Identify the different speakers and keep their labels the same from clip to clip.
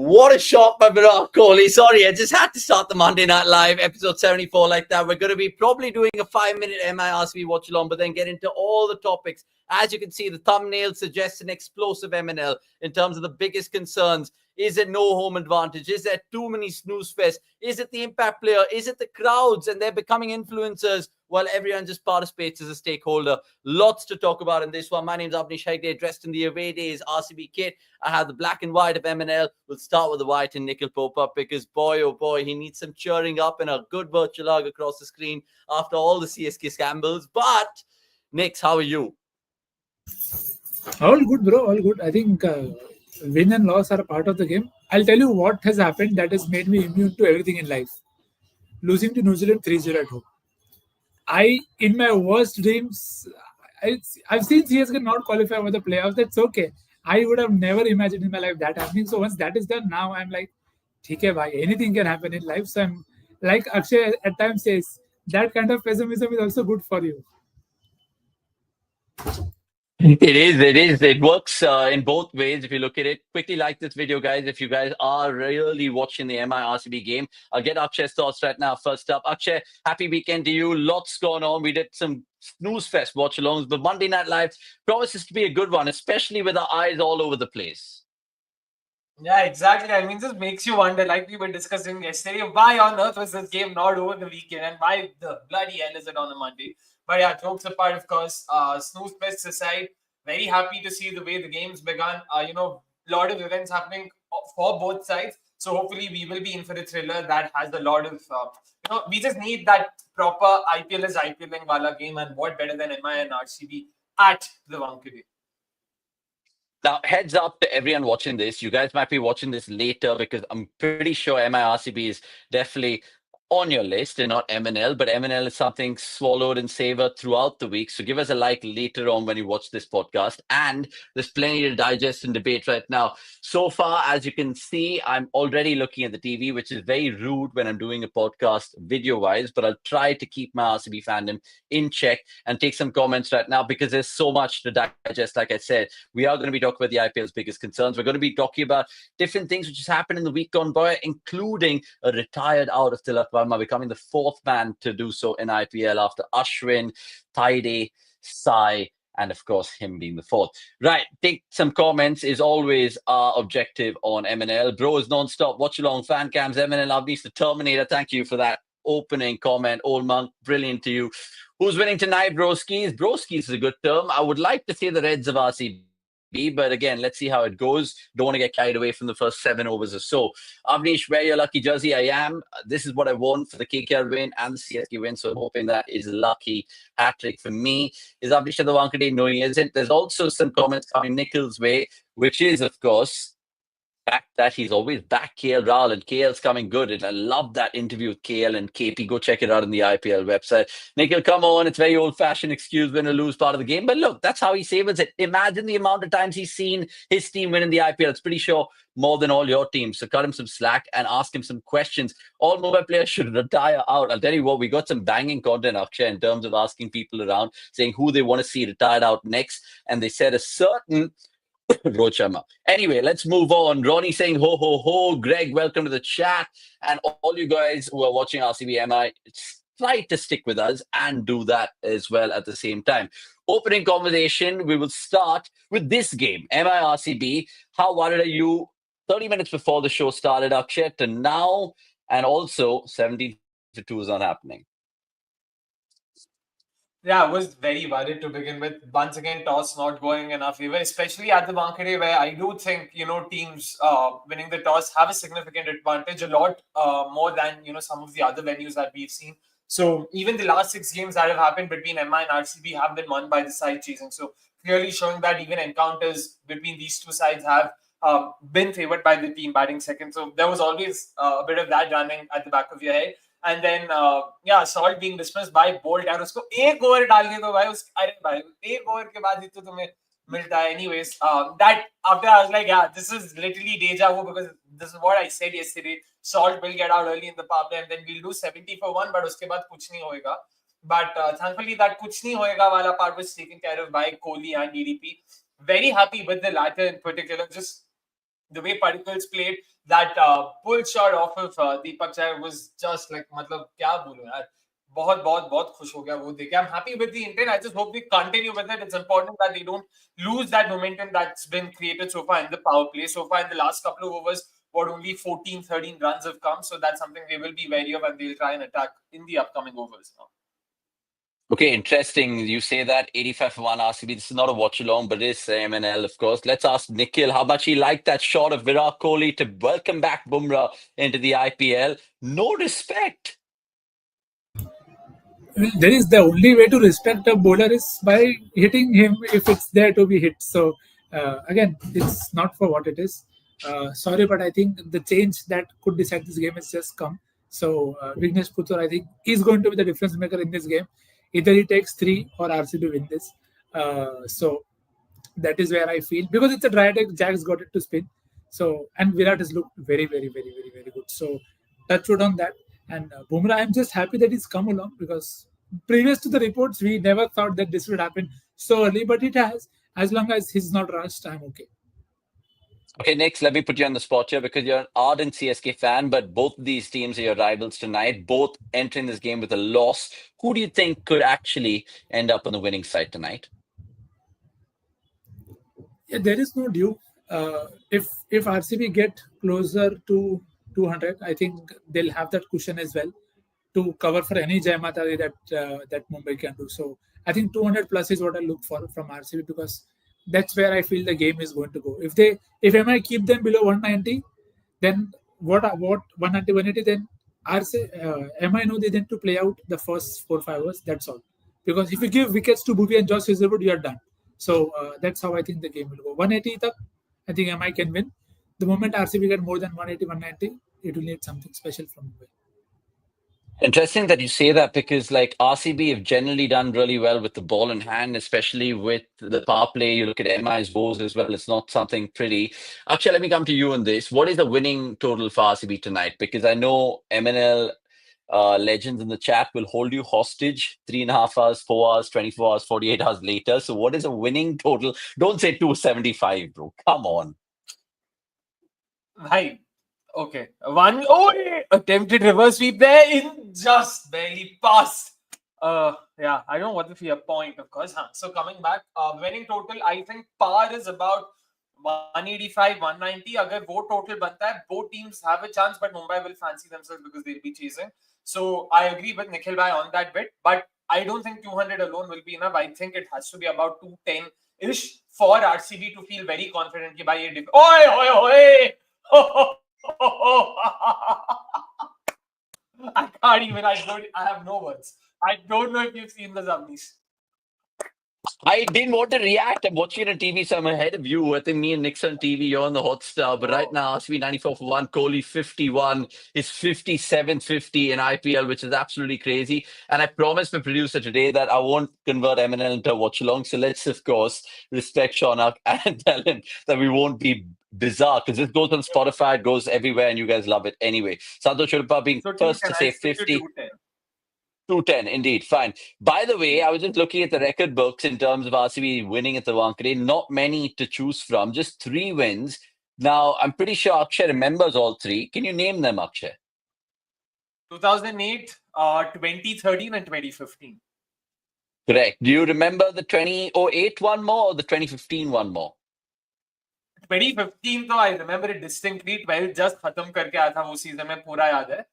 Speaker 1: What a shot by Virat Kohli. Sorry, I just had to start the Monday Night Live episode 74 like that. We're going to be probably doing a 5-minute MIRCB watch along, but then get into all the topics. As you can see, the thumbnail suggests an explosive MNL in terms of the biggest concerns. Is it no home advantage? Is there too many snooze fests? Is it the impact player? Is it the crowds and they're becoming influencers while everyone just participates as a stakeholder? Lots to talk about in this one. My name's Avnish Hegde, dressed in the away days RCB kit. I have the black and white of MNL. We'll start with the white and Nikhil Popa because boy, oh boy, he needs some cheering up and a good virtual hug across the screen after all the CSK scandals. But, Nix, how are you?
Speaker 2: All good, bro. All good. I think win and loss are a part of the game. I'll tell you what has happened that has made me immune to everything in life. Losing to New Zealand 3-0 at home. In my worst dreams, I've seen CSK not qualify for the playoffs. That's okay. I would have never imagined in my life that happening. So once that is done, now I'm like, okay, bhai, anything can happen in life. So I'm like Akshay at times says, that kind of pessimism is also good for you.
Speaker 1: It is. It works in both ways if you look at it. Quickly like this video, guys. If you guys are really watching the MI-RCB game, I'll get Akshay's thoughts right now. First up, Akshay, happy weekend to you. Lots going on. We did some snooze fest watch-alongs, but Monday Night Live promises to be a good one, especially with our eyes all over the place.
Speaker 3: Yeah, exactly. I mean, this makes you wonder, like we were discussing yesterday, why on earth was this game not over the weekend and why the bloody hell is it on a Monday? But yeah, jokes apart, of course, snooze fests aside, very happy to see the way the game's begun. A lot of events happening for both sides. So hopefully we will be in for a thriller that has a lot of, we just need that proper IPL is IPLing wala game, and what better than MI and RCB at the Wankhede.
Speaker 1: Now, heads up to everyone watching this. You guys might be watching this later because I'm pretty sure MIRCB is definitely on your list and not MNL, but MNL is something swallowed and savored throughout the week. So give us a like later on when you watch this podcast. And there's plenty to digest and debate right now. So far, as you can see, I'm already looking at the TV, which is very rude when I'm doing a podcast video-wise, but I'll try to keep my RCB fandom in check and take some comments right now because there's so much to digest. Like I said, we are going to be talking about the IPL's biggest concerns. We're going to be talking about different things which has happened in the week gone by, including a retired out of Tilak becoming the fourth man to do so in IPL after Ashwin, Taide, Sai, and of course him being the fourth. Right, take some comments is always our objective on MNL. Bros non-stop, watch along, fan cams, MNL, Avnish the Terminator. Thank you for that opening comment. Old Monk, brilliant to you. Who's winning tonight, Broskis? Broskis is a good term. I would like to say the Reds of RCB. But again, let's see how it goes. Don't want to get carried away from the first 7 overs or so. Avnish, wear your lucky jersey. I am. This is what I want for the KKR win and the CSK win. So I'm hoping that is a lucky hat-trick for me. Is Avnish at the Wankhede? No, he isn't. There's also some comments coming Nikhil's way, which is, of course, fact that he's always back KL Rahul, and KL's coming good. And I love that interview with KL and KP. Go check it out on the IPL website. Nikhil, come on. It's very old-fashioned excuse win or lose part of the game. But look, that's how he savors it. Imagine the amount of times he's seen his team win in the IPL. It's pretty sure more than all your teams. So cut him some slack and ask him some questions. All Mumbai players should retire out. I'll tell you what, we got some banging content, Akshay, in terms of asking people around, saying who they want to see retired out next. And they said a certain Rohit Sharma. Anyway, let's move on. Ronnie saying ho ho ho. Greg, welcome to the chat. And all you guys who are watching RCBMI, try to stick with us and do that as well at the same time. Opening conversation, we will start with this game, MIRCB. How worried are you 30 minutes before the show started, Akshay, to now? And also 17-2 is not happening.
Speaker 3: Yeah, I was very worried to begin with. Once again, toss not going in our favor, especially at the Wankhede, where I do think, teams winning the toss have a significant advantage, a lot more than, some of the other venues that we've seen. So even the last 6 games that have happened between MI and RCB have been won by the side chasing. So clearly showing that even encounters between these two sides have been favored by the team batting second. So there was always a bit of that running at the back of your head. And then, Salt being dismissed by Bolt. And उसको एक over डालने दो भाई, अरे भाई एक over के बाद ही तो तुम्हें मिलता है. Anyways, that after I was like, yeah, this is literally deja vu because this is what I said yesterday. Salt will get out early in the power play and then we'll do 70 for 1, but उसके बाद कुछ नहीं होएगा. But thankfully that kuch nahi hoega wala part was taken care of by Kohli and DDP. Very happy with the latter in particular. Just The way Particles played, that pull shot off of Deepak Chai was just like, मतलब क्या बोलूं यार, बहुत बहुत बहुत खुश हो गया वो देख के. I'm happy with the intent. I just hope we continue with it. It's important that they don't lose that momentum that's been created so far in the power play. So far in the last couple of overs, what only 14, 13 runs have come. So that's something they will be wary of, and they'll try and attack in the upcoming overs now.
Speaker 1: Okay, interesting. You say that 85 for 1 RCB. This is not a watch along, but it is MNL, of course. Let's ask Nikhil how much he liked that shot of Virat Kohli to welcome back Bumrah into the IPL. No respect.
Speaker 2: There is the only way to respect a bowler is by hitting him if it's there to be hit. So again, it's not for what it is. Sorry, but I think the change that could decide this game has just come. So Vignesh Puthur, I think, is going to be the difference maker in this game. Either he takes 3 or RCB win this. So that is where I feel, because it's a dry attack, Jack's got it to spin. So, and Virat has looked very, very, very, very, very good. So touch wood on that. And Bumrah, I'm just happy that he's come along, because previous to the reports, we never thought that this would happen so early, but it has. As long as he's not rushed, I'm okay.
Speaker 1: Okay, next, let me put you on the spot here, because you're an ardent CSK fan, but both of these teams are your rivals tonight, both entering this game with a loss. Who do you think could actually end up on the winning side tonight?
Speaker 2: Yeah, there is no due. If RCB get closer to 200, I think they'll have that cushion as well to cover for any Jai Mata Di that Mumbai can do. So I think 200 plus is what I look for from RCB, because that's where I feel the game is going to go. If MI keep them below 190, then what 190 180, then MI know they need to play out the first 4-5 overs. That's all. Because if you give wickets to Bhuvi and Josh Hazelwood, you are done. So that's how I think the game will go. 180 tak, I think MI can win. The moment RCB get more than 180, 190, it will need something special from Mumbai.
Speaker 1: Interesting that you say that, because like RCB have generally done really well with the ball in hand, especially with the power play. You look at MI's woes as well. It's not something pretty. Actually, let me come to you on this. What is the winning total for RCB tonight? Because I know MNL legends in the chat will hold you hostage 3.5 hours, 4 hours, 24 hours, 48 hours later. So what is a winning total? Don't say 275, bro. Come on.
Speaker 3: Hi. Okay. Attempted reverse sweep there in just barely past. Yeah, I don't want to see a point, of course. So coming back, winning total, I think par is about 185, 190. Agar wo total banta hai, both teams have a chance, but Mumbai will fancy themselves because they'll be chasing. So I agree with Nikhil Bhai on that bit, but I don't think 200 alone will be enough. I think it has to be about 210-ish for RCB to feel very confident. I can't even. I have no words. I don't know if you've seen the Zavnis.
Speaker 1: I didn't want to react. I'm watching it on TV, so I'm ahead of you. I think me and Nick's on TV, you're on the hot star. But right now, RCB 94 for 1, Kohli 51. It's 57-50 in IPL, which is absolutely crazy. And I promised my producer today that I won't convert MNL into a watch along. So let's, of course, respect Shaunak and tell him that we won't be bizarre, because this goes on Spotify, it goes everywhere, and you guys love it anyway. Santosh Churpa being first to say 50. 210, indeed. Fine. By the way, I was just looking at the record books in terms of RCB winning at the Wankhede. Not many to choose from, just 3 wins. Now, I'm pretty sure Akshay remembers all 3. Can you name them, Akshay?
Speaker 3: 2008, 2013, and 2015.
Speaker 1: Correct. Do you remember the 2008 one more or the 2015 one more?
Speaker 3: 2015 though, I remember it distinctly. 12 just खत्म करके आया था वो season में, पूरा याद है.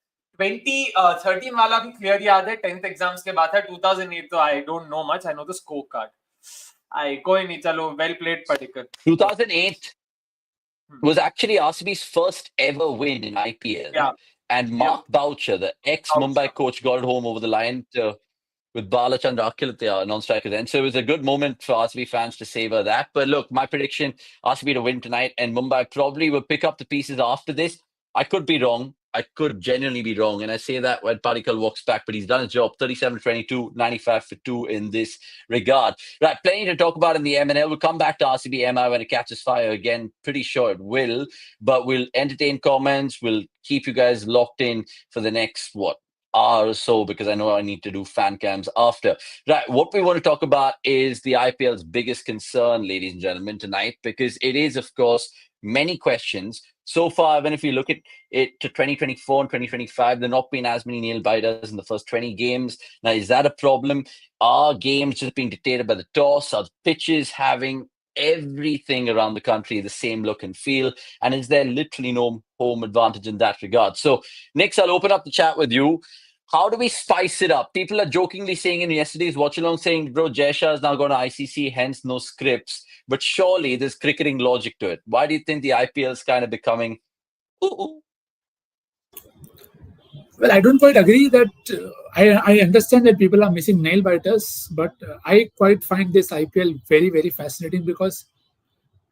Speaker 3: 2013 वाला भी क्लियर याद है, 10th एग्जाम्स के बाद था. 2008 तो I don't know much, I know the score card. I कोई नहीं, चलो, well played Padikkal.
Speaker 1: 2008 was actually RCB's first ever win in IPL.
Speaker 3: Yeah.
Speaker 1: And Mark Boucher, the ex-Mumbai coach, got it home over the line with Balachandra Akhilatya, non-striker then. So it was a good moment for RCB fans to savor that. But look, my prediction, RCB to win tonight, and Mumbai probably will pick up the pieces after this. I could be wrong. I could genuinely be wrong. And I say that when Padikkal walks back, but he's done his job. 37-22, 95 for 2 in this regard. Right, plenty to talk about in the MNL. We'll come back to RCB MI when it catches fire again. Pretty sure it will. But we'll entertain comments. We'll keep you guys locked in for the next, hour or so, because I know I need to do fan cams after. Right, what we want to talk about is the IPL's biggest concern, ladies and gentlemen, tonight, because it is, of course, many questions. So far, even if you look at it to 2024 and 2025, there not been as many nail biters in the first 20 games. Now, is that a problem? Are games just being dictated by the toss? Are the pitches having everything around the country the same look and feel? And is there literally no home advantage in that regard? So, Nix, I'll open up the chat with you. How do we spice it up? People are jokingly saying in yesterday's watch along, saying, bro, Jaisha is now going to ICC, hence no scripts. But surely there's cricketing logic to it. Why do you think the IPL is kind of becoming. Ooh.
Speaker 2: Well, I don't quite agree that I understand that people are missing nail biters, but I quite find this IPL very, very fascinating because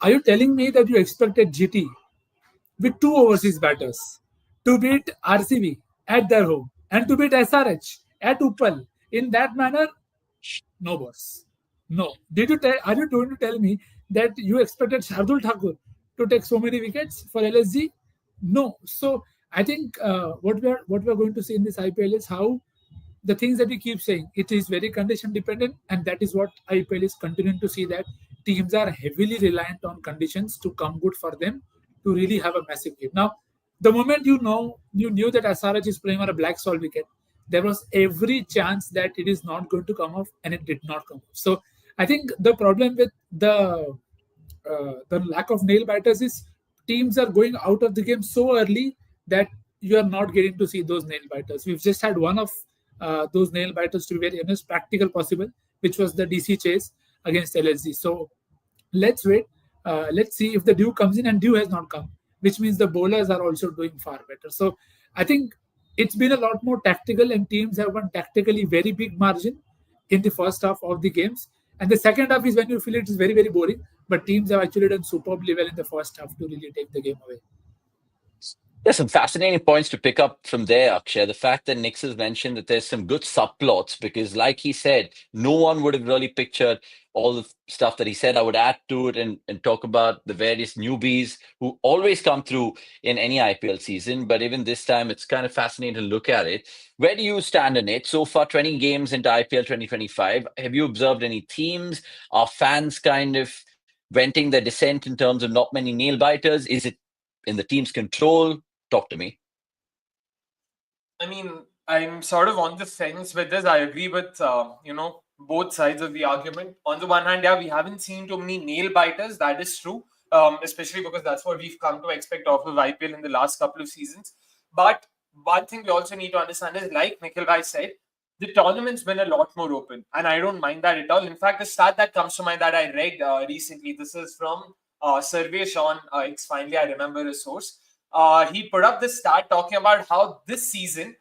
Speaker 2: are you telling me that you expected GT with two overseas batters to beat RCB at their home and to beat SRH at Uppal in that manner? No, boss. No. Are you going to tell me that you expected Shardul Thakur to take so many wickets for LSG? No. So I think what we are going to see in this IPL is how the things that we keep saying, it is very condition dependent, and that is what IPL is continuing to see, that teams are heavily reliant on conditions to come good for them to really have a massive game. Now, the moment you knew that SRH is playing on a black soil wicket, there was every chance that it is not going to come off, and it did not come off. So I think the problem with the lack of nail biters is teams are going out of the game so early that you are not getting to see those nail biters. We've just had one of those nail biters, to be very honest, practical possible, which was the DC chase against LSG. So let's wait. Let's see if the dew comes in, and dew has not come, which means the bowlers are also doing far better. So I think it's been a lot more tactical, and teams have won tactically very big margin in the first half of the games. And the second half is when you feel it is very, very boring. But teams have actually done superbly well in the first half to really take the game away.
Speaker 1: There's some fascinating points to pick up from there, Akshay. The fact that Nix has mentioned that there's some good subplots, because, like he said, no one would have really pictured all the stuff that he said. I would add to it and talk about the various newbies who always come through in any IPL season. But even this time, it's kind of fascinating to look at it. Where do you stand on it? So far, 20 games into IPL 2025. Have you observed any themes? Are fans kind of venting their dissent in terms of not many nail biters? Is it in the team's control? Talk to me.
Speaker 3: I mean, I'm sort of on the fence with this. I agree with both sides of the argument. On the one hand, yeah, we haven't seen too many nail biters. That is true, especially because that's what we've come to expect off of IPL in the last couple of seasons. But one thing we also need to understand is, like Nikhil Bhai said, the tournament's been a lot more open, and I don't mind that at all. In fact, the stat that comes to mind that I read recently, this is from Sarvesh on X. Finally, I remember a source. He put up this stat talking about how this season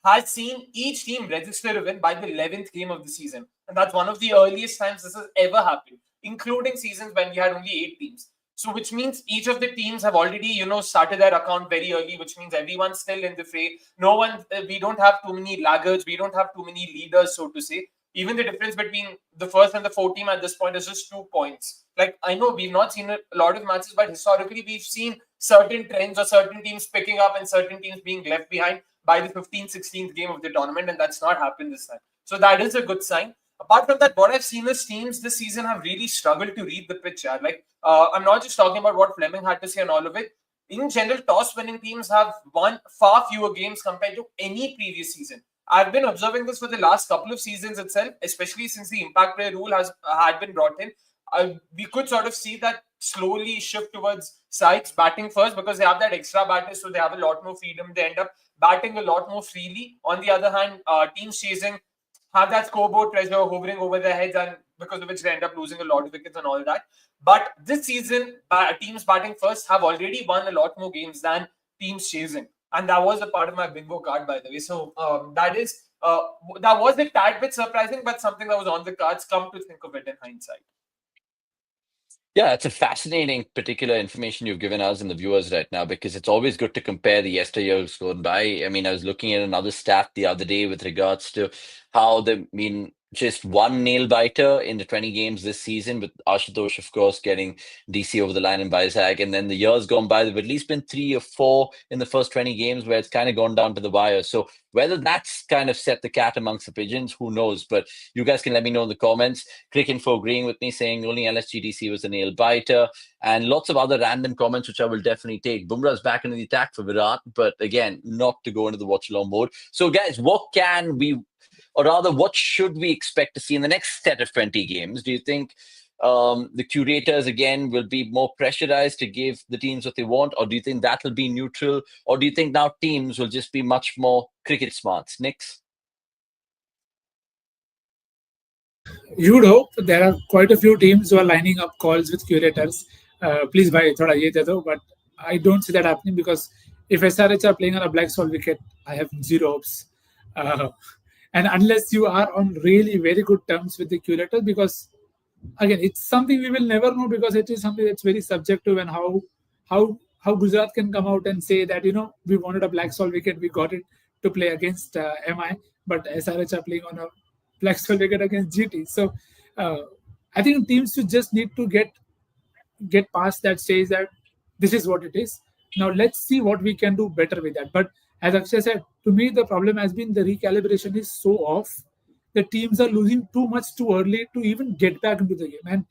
Speaker 3: has seen each team register a win by the 11th game of the season. And that's one of the earliest times this has ever happened, including seasons when we had only 8 teams. So which means each of the teams have already, started their account very early, which means everyone's still in the fray. No one, we don't have too many laggards. We don't have too many leaders, so to say. Even the difference between the first and the fourth team at this point is just 2 points. Like, I know we've not seen a lot of matches, but historically we've seen certain trends or certain teams picking up and certain teams being left behind by the 15th, 16th game of the tournament, and that's not happened this time. So that is a good sign. Apart from that, what I've seen is teams this season have really struggled to read the pitch. Yeah? Like, I'm not just talking about what Fleming had to say and all of it. In general, toss-winning teams have won far fewer games compared to any previous season. I've been observing this for the last couple of seasons itself, especially since the impact play rule had been brought in. We could sort of see that slowly shift towards sides batting first because they have that extra batters, so they have a lot more freedom. They end up batting a lot more freely. On the other hand, teams chasing have that scoreboard pressure hovering over their heads, and because of which they end up losing a lot of wickets and all that. But this season, teams batting first have already won a lot more games than teams chasing. And that was a part of my bingo card, by the way. So that was a tad bit surprising, but something that was on the cards, come to think of it in hindsight.
Speaker 1: Yeah, it's a fascinating particular information you've given us and the viewers right now, because it's always good to compare the yesteryears gone by. I mean, I was looking at another stat the other day with regards to how just one nail biter in the 20 games this season, with Ashutosh, of course, getting DC over the line in Vizag. And then the years gone by, there have at least been 3 or 4 in the first 20 games where it's kind of gone down to the wire. So whether that's kind of set the cat amongst the pigeons, who knows? But you guys can let me know in the comments. Cricinfo agreeing with me, saying only LSGDC was a nail biter. And lots of other random comments, which I will definitely take. Bumrah's back into the attack for Virat, but again, not to go into the watch-along mode. So guys, what can we... or rather, what should we expect to see in the next set of 20 games? Do you think the curators, again, will be more pressurized to give the teams what they want? Or do you think that will be neutral? Or do you think now teams will just be much more cricket smarts? Nix?
Speaker 2: You would hope. There are quite a few teams who are lining up calls with curators. Please buy thoda ye de do, but I don't see that happening, because if SRH are playing on a black soil wicket, I have zero hopes. And unless you are on really very good terms with the curator, because again, it's something we will never know, because it is something that's very subjective, and how Gujarat can come out and say that, we wanted a black soil wicket, we got it to play against MI, but SRH are playing on a black soil wicket against GT. So I think teams should just need to get past that stage, that this is what it is. Now let's see what we can do better with that. But as Akshay said, to me the problem has been the recalibration is so off. The teams are losing too much too early to even get back into the game.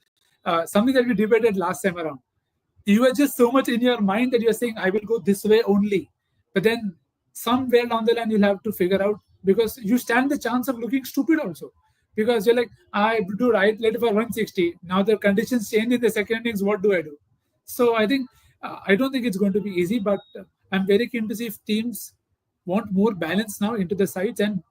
Speaker 2: And something that we debated last time around, you are just so much in your mind that you're saying, I will go this way only. But then somewhere down the line, you'll have to figure out, because you stand the chance of looking stupid also. Because you're like, I do right leg for 160. Now the conditions change in the second innings. What do I do? So I think, I don't think it's going to be easy, but I'm very keen to see if teams want more balance now into the sides. And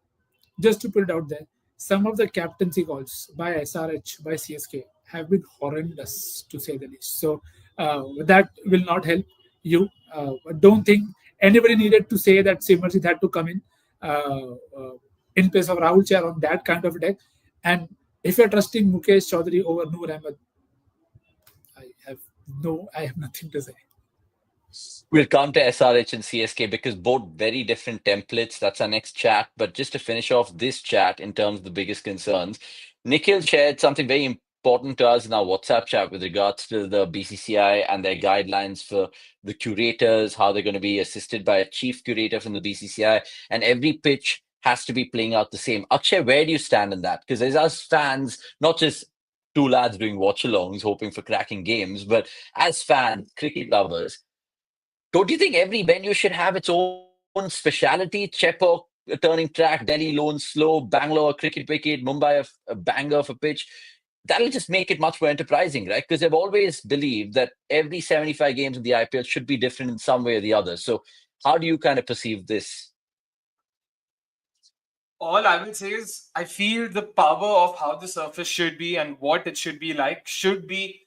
Speaker 2: just to put it out there, some of the captaincy calls by SRH, by CSK have been horrendous, to say the least. So that will not help you. Don't think anybody needed to say that Simarjit had to come in place of Rahul Chahar on that kind of deck. And if you're trusting Mukesh Chaudhary over Noor Ahmed, I have nothing to say.
Speaker 1: We'll come to SRH and CSK because both very different templates. That's our next chat. But just to finish off this chat in terms of the biggest concerns, Nikhil shared something very important to us in our WhatsApp chat with regards to the BCCI and their guidelines for the curators, how they're going to be assisted by a chief curator from the BCCI, and every pitch has to be playing out the same. Akshay, where do you stand in that? Because there's us fans, not just two lads doing watch-alongs hoping for cracking games, but as fans, cricket lovers, don't you think every venue should have its own speciality? Chepauk, a turning track, Delhi lone slow, Bangalore, a cricket wicket, Mumbai, a banger for pitch. That'll just make it much more enterprising, right? Because they've always believed that every 75 games in the IPL should be different in some way or the other. So how do you kind of perceive this?
Speaker 3: All I will say is I feel the power of how the surface should be and what it should be like should be,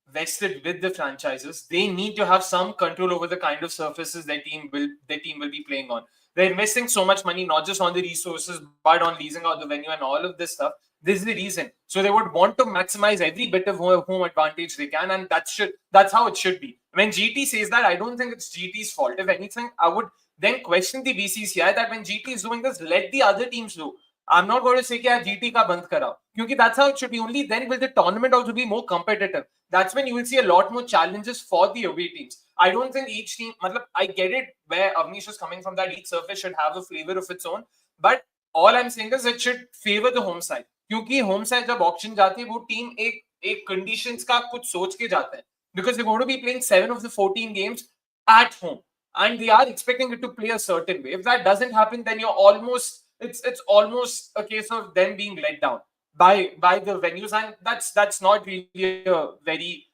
Speaker 3: vested with the franchises. They need to have some control over the kind of surfaces their team will be playing on. They're investing so much money, not just on the resources, but on leasing out the venue and all of this stuff. This is the reason. So they would want to maximize every bit of home advantage they can, and that's how it should be. When GT says that, I don't think it's GT's fault. If anything, I would then question the BCCI that when GT is doing this, let the other teams do. I'm not going to say that GT ka band kara, because that's how it should be. Only then will the tournament also be more competitive. That's when you will see a lot more challenges for the away teams. I don't think each team, I get it where Avnish is coming from, that each surface should have a flavor of its own. But all I'm saying is it should favor the home side. क्योंकि home side जब auction जाती है वो team एक conditions का कुछ सोच के जाता है, because they're going to be playing 7 of the 14 games at home and they are expecting it to play a certain way. If that doesn't happen, then it's almost a case of them being let down by the venues, and that's not really a very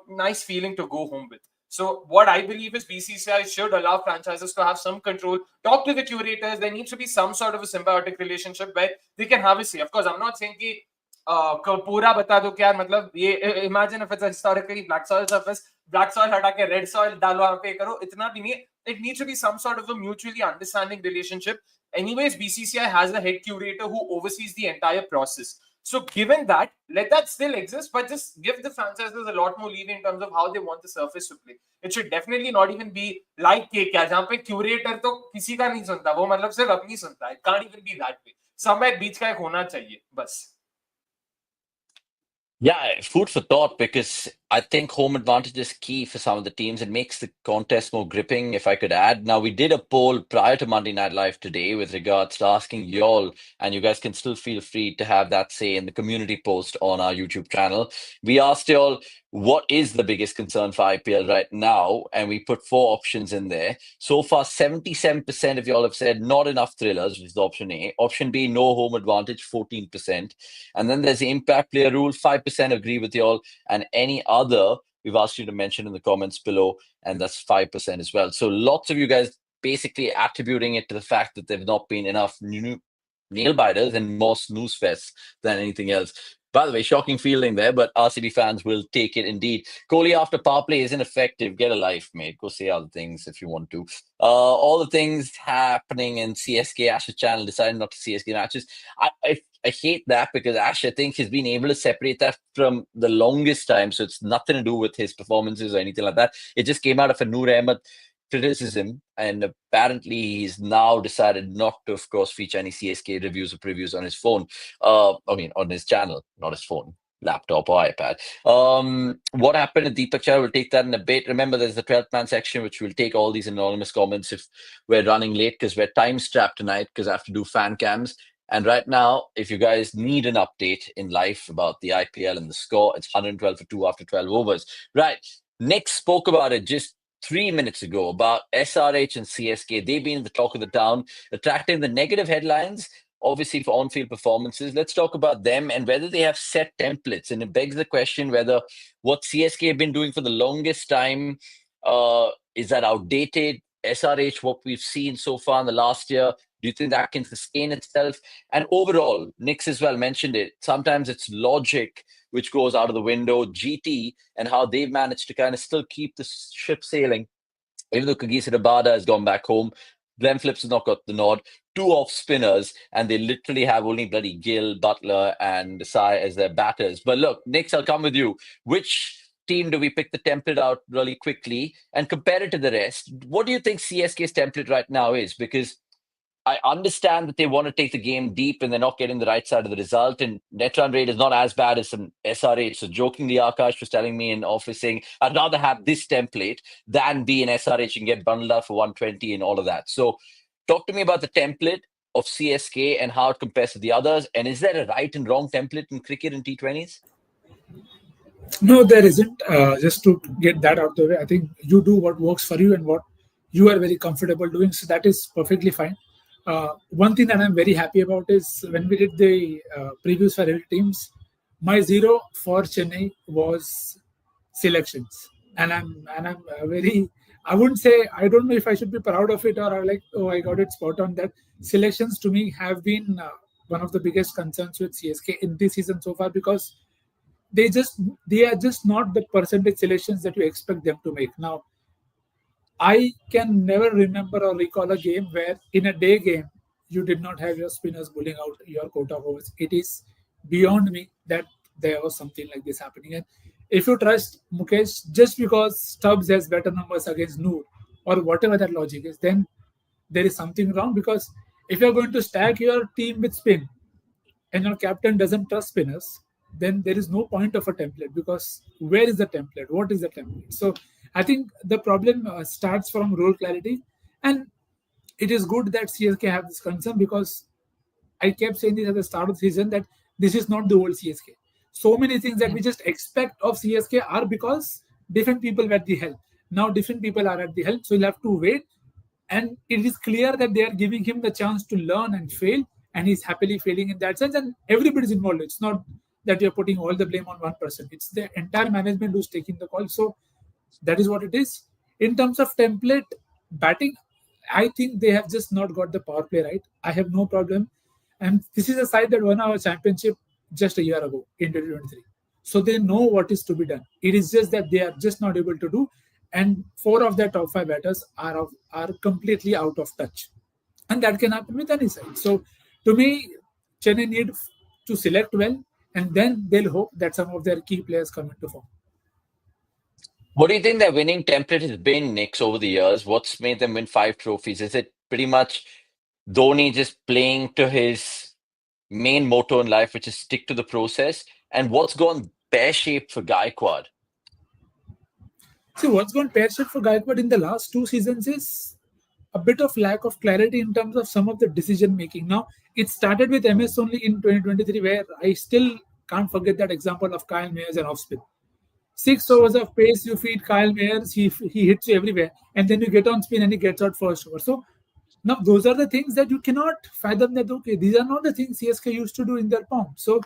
Speaker 3: nice feeling to go home with. So what I believe is BCCI should allow franchises to have some control, talk to the curators. There needs to be some sort of a symbiotic relationship where they can have a say. Of course, I'm not saying कि पूरा बता दो क्या, मतलब ये imagine if it's a historically black soil surface, black soil हटा के red soil डालो वहाँ पे करो, इतना भी नहीं. It needs to be some sort of a mutually understanding relationship. Anyways, BCCI has a head curator who oversees the entire process. So given that, let that still exist, but just give the franchises a lot more leeway in terms of how they want the surface to play. It should definitely not even be like cake, जहाँ पे curator तो किसी का नहीं सुनता, वो मतलब सिर्फ अपनी सुनता है. It can't even be that way. somewhere बीच का एक होना चाहिए बस.
Speaker 1: Yeah, food for thought because I think home advantage is key for some of the teams. It makes the contest more gripping, if I could add. Now, we did a poll prior to Monday Night Live today with regards to asking y'all, and you guys can still feel free to have that say in the community post on our YouTube channel. We asked y'all, what is the biggest concern for IPL right now? And we put four options in there. So far, 77% of y'all have said not enough thrillers, which is option A. Option B, no home advantage, 14%. And then there's the impact player rule, 5% agree with y'all. And any other, we've asked you to mention in the comments below, and that's 5% as well. So lots of you guys basically attributing it to the fact that there've not been enough nail biters and more snooze fests than anything else. By the way, shocking fielding there, but RCB fans will take it indeed. Kohli after power play isn't effective. Get a life, mate. Go say other things if you want to. All the things happening in CSK, Ash's channel decided not to CSK matches. I hate that because Ash, I think, has been able to separate that from the longest time. So it's nothing to do with his performances or anything like that. It just came out of a Noor Ahmed criticism, and apparently he's now decided not to, of course, feature any CSK reviews or previews on his phone. On his channel, not his phone, laptop or iPad. What happened at Deepak Chai? We'll take that in a bit. Remember, there's the 12th man section, which will take all these anonymous comments if we're running late because we're time strapped tonight because I have to do fan cams. And right now, if you guys need an update in life about the IPL and the score, it's 112 for 2 after 12 overs. Right. Nick spoke about it just 3 minutes ago about SRH and CSK. They've been the talk of the town, attracting the negative headlines, obviously, for on-field performances. Let's talk about them and whether they have set templates. And it begs the question whether what CSK have been doing for the longest time, is that outdated? SRH, what we've seen so far in the last year, do you think that can sustain itself? And overall, Nick's as well mentioned it. Sometimes it's logic which goes out of the window, GT, and how they've managed to kind of still keep the ship sailing. Even though Kagisa Rabada has gone back home, Glenn Phillips has not got the nod. Two off spinners, and they literally have only bloody Gill, Butler, and Desai as their batters. But look, Nix, I'll come with you. Which team do we pick the template out really quickly and compare it to the rest? What do you think CSK's template right now is? Because I understand that they want to take the game deep and they're not getting the right side of the result. And net run rate is not as bad as some SRH. So jokingly, Akash was telling me in office saying, I'd rather have this template than be an SRH and get bundled out for 120 and all of that. So talk to me about the template of CSK and how it compares to the others. And is there a right and wrong template in cricket in T20s?
Speaker 2: No, there isn't. Just to get that out of the way, I think you do what works for you and what you are very comfortable doing. So that is perfectly fine. One thing that I'm very happy about is when we did the previews for every teams, my zero for Chennai was selections, and I'm very. I wouldn't say I don't know if I should be proud of it or I like oh I got it spot on. That selections to me have been one of the biggest concerns with CSK in this season so far because they are just not the percentage selections that you expect them to make. Now, I can never remember or recall a game where in a day game you did not have your spinners bowling out your quota overs. It is beyond me that there was something like this happening. And if you trust Mukesh just because Stubbs has better numbers against Noor or whatever that logic is, then there is something wrong because if you're going to stack your team with spin and your captain doesn't trust spinners, then there is no point of a template because where is the template? What is the template? So I think the problem starts from rule clarity, and it is good that CSK have this concern because I kept saying this at the start of the season that this is not the old CSK. So many things that we just expect of CSK are because different people were at the helm. Now different people are at the helm, so you'll have to wait. And it is clear that they are giving him the chance to learn and fail, and he's happily failing in that sense. And everybody's involved. It's not that you're putting all the blame on one person. It's the entire management who's taking the call. So that is what it is. In terms of template batting, I think they have just not got the power play right. I have no problem. And this is a side that won our championship just a year ago in 2023. So they know what is to be done. It is just that they are just not able to do. And four of their top five batters are completely out of touch. And that can happen with any side. So to me, Chennai need to select well, and then they'll hope that some of their key players come into form.
Speaker 1: What do you think their winning template has been, Knicks, over the years? What's made them win 5 trophies? Is it pretty much Dhoni just playing to his main motto in life, which is stick to the process, and what's gone pear-shaped for Gaikwad?
Speaker 2: See, what's gone pear-shaped for Gaikwad in the last 2 seasons is a bit of lack of clarity in terms of some of the decision making. Now, it started with MS only in 2023, where I still can't forget that example of Kyle Mayers and off spin. 6 overs of pace, you feed Kyle Mayers, he hits you everywhere, and then you get on spin and he gets out first over. So now those are the things that you cannot fathom that, okay, these are not the things CSK used to do in their form. So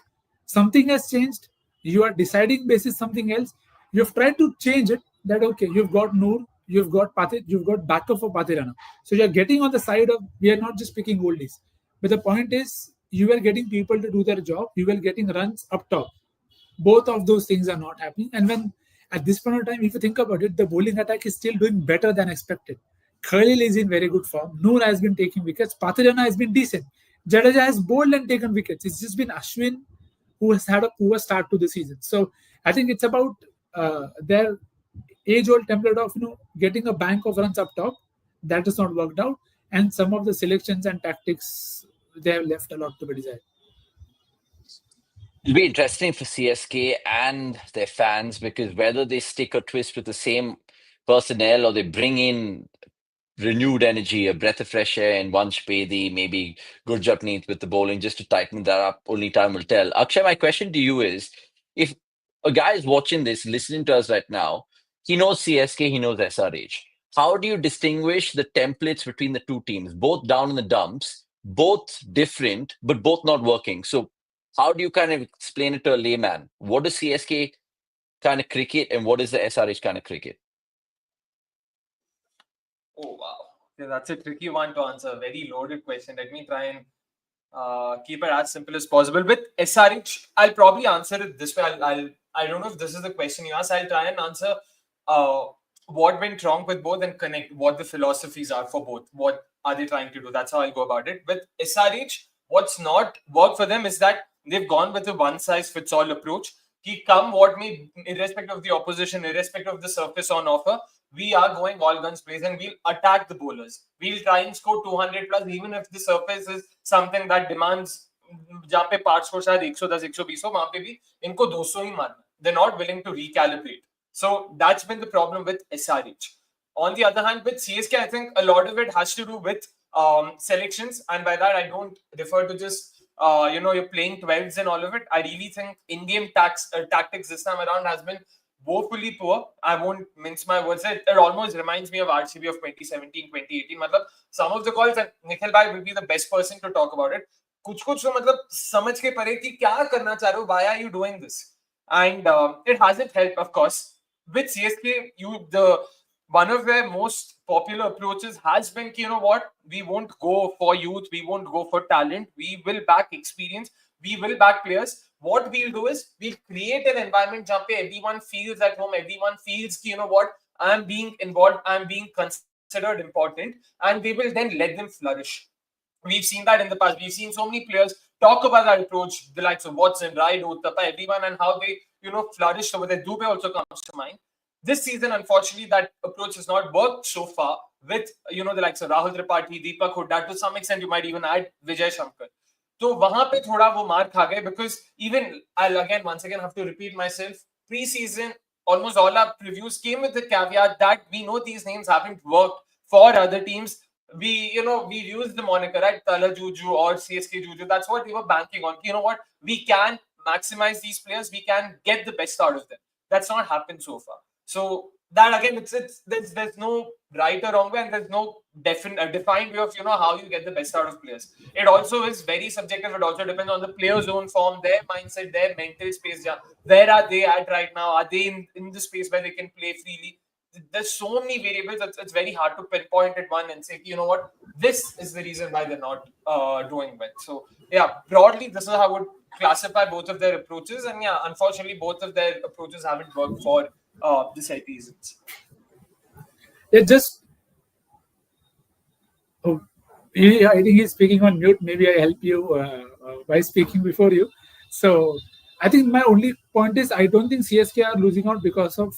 Speaker 2: something has changed. You are deciding basis something else. You've tried to change it that, okay, you've got Noor, you've got Pathir, you've got backup for Pathirana. So you're getting on the side of, we are not just picking oldies. But the point is, you are getting people to do their job, you are getting runs up top. Both of those things are not happening. And when at this point of time, if you think about it, the bowling attack is still doing better than expected. Khalil is in very good form. Noor has been taking wickets. Pathirana has been decent. Jadeja has bowled and taken wickets. It's just been Ashwin who has had a poor start to the season. So I think it's about their age-old template of getting a bank of runs up top. That has not worked out, and some of the selections and tactics, they have left a lot to be desired.
Speaker 1: It'll be interesting for CSK and their fans, because whether they stick or twist with the same personnel or they bring in renewed energy, a breath of fresh air in Vansh Bedi, maybe Gurjapneet with the bowling, just to tighten that up, only time will tell. Akshay, my question to you is, if a guy is watching this, listening to us right now, he knows CSK, he knows SRH. How do you distinguish the templates between the two teams, both down in the dumps, both different, but both not working? So how do you kind of explain it to a layman? What is CSK kind of cricket and what is the SRH kind of cricket?
Speaker 3: Oh, wow. Yeah, that's a tricky one to answer. Very loaded question. Let me try and keep it as simple as possible. With SRH, I'll probably answer it this way. I don't know if this is the question you asked. I'll try and answer what went wrong with both and connect what the philosophies are for both. What are they trying to do? That's how I'll go about it. With SRH, what's not worked for them is that they've gone with a one-size-fits-all approach. He come what may, irrespective of the opposition, irrespective of the surface on offer, we are going all guns blazing and we'll attack the bowlers. We'll try and score 200 plus, even if the surface is something that demands जहाँ पे part score शायद 110 120 हो, वहां पे भी इनको 200 ही मारना. They're not willing to recalibrate. So that's been the problem with SRH. On the other hand, with CSK, I think a lot of it has to do with selections, and by that I don't refer to just you're playing 12s and all of it. I really think in-game tactics this time around has been woefully poor. I won't mince my words. It almost reminds me of RCB of 2017, 2018. मतलब some of the calls, and Nikhil Bhai will be the best person to talk about it. कुछ तो मतलब समझ के परे कि क्या करना चाह रहे हो? Why are you doing this? And it hasn't helped, of course. With CSK, one of their most popular approaches has been, you know what, we won't go for youth, we won't go for talent, we will back experience, we will back players. What we'll do is we'll create an environment where everyone feels at home, everyone feels, you know what, I'm being involved, I'm being considered important, and we will then let them flourish. We've seen that in the past. We've seen so many players talk about that approach, the likes of Watson, Raidu, Uttapa, everyone, and how they, flourished over there. Dubey also comes to mind. This season, unfortunately, that approach has not worked so far with, the likes of Rahul Tripathi, Deepak Hooda. To some extent, you might even add Vijay Shankar. So, वहां पे थोड़ा वो मार खा गए, because even I'll once again have to repeat myself. Pre-season, almost all our previews came with the caveat that we know these names haven't worked for other teams. We used the moniker, right? Tala Juju or CSK Juju. That's what we were banking on. You know what? We can maximize these players. We can get the best out of them. That's not happened so far. So that again, there's no right or wrong way, and there's no defined way of how you get the best out of players. It also is very subjective. It also depends on the player's own form, their mindset, their mental space. Where are they at right now? Are they in the space where they can play freely? There's so many variables. It's very hard to pinpoint at one and say, you know what, this is the reason why they're not doing well. So yeah, broadly, this is how I would classify both of their approaches. And yeah, unfortunately, both of their approaches haven't worked for the set reasons.
Speaker 2: It just. Oh, I think he's speaking on mute. Maybe I help you by speaking before you. So I think my only point is, I don't think CSK are losing out because of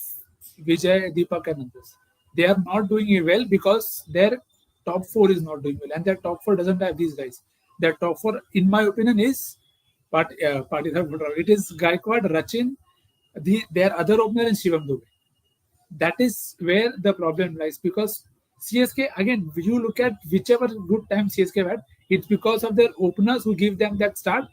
Speaker 2: Vijay, Deepak, and others. They are not doing it well because their top four is not doing well, and their top four doesn't have these guys. The top four, in my opinion, is it is Gaikwad, Rachin, their other opener, and Shivam Dubey. That is where the problem lies, because CSK, again, you look at whichever good time CSK had, it's because of their openers who give them that start.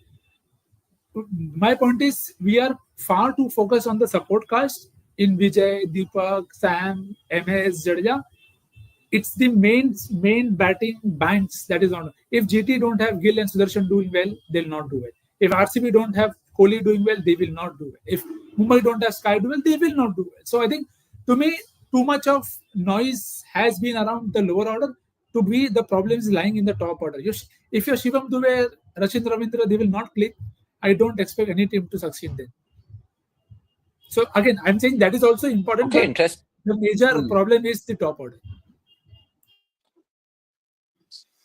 Speaker 2: My point is, we are far too focused on the support cast in Vijay, Deepak, Sam, MS, Jadeja. It's the main batting banks that is on. If GT don't have Gill and Sudarshan doing well, they'll not do well. If RCB don't have Kohli doing well, they will not do well. If Mumbai don't have Sky do well, they will not do well. So I think, to me, too much of noise has been around the lower order. To me, the problem is lying in the top order. If you're Shivam Dubey, Rachin Ravindra, they will not click. I don't expect any team to succeed then. So again, I'm saying that is also important.
Speaker 1: Okay, interesting.
Speaker 2: The major problem is the top order.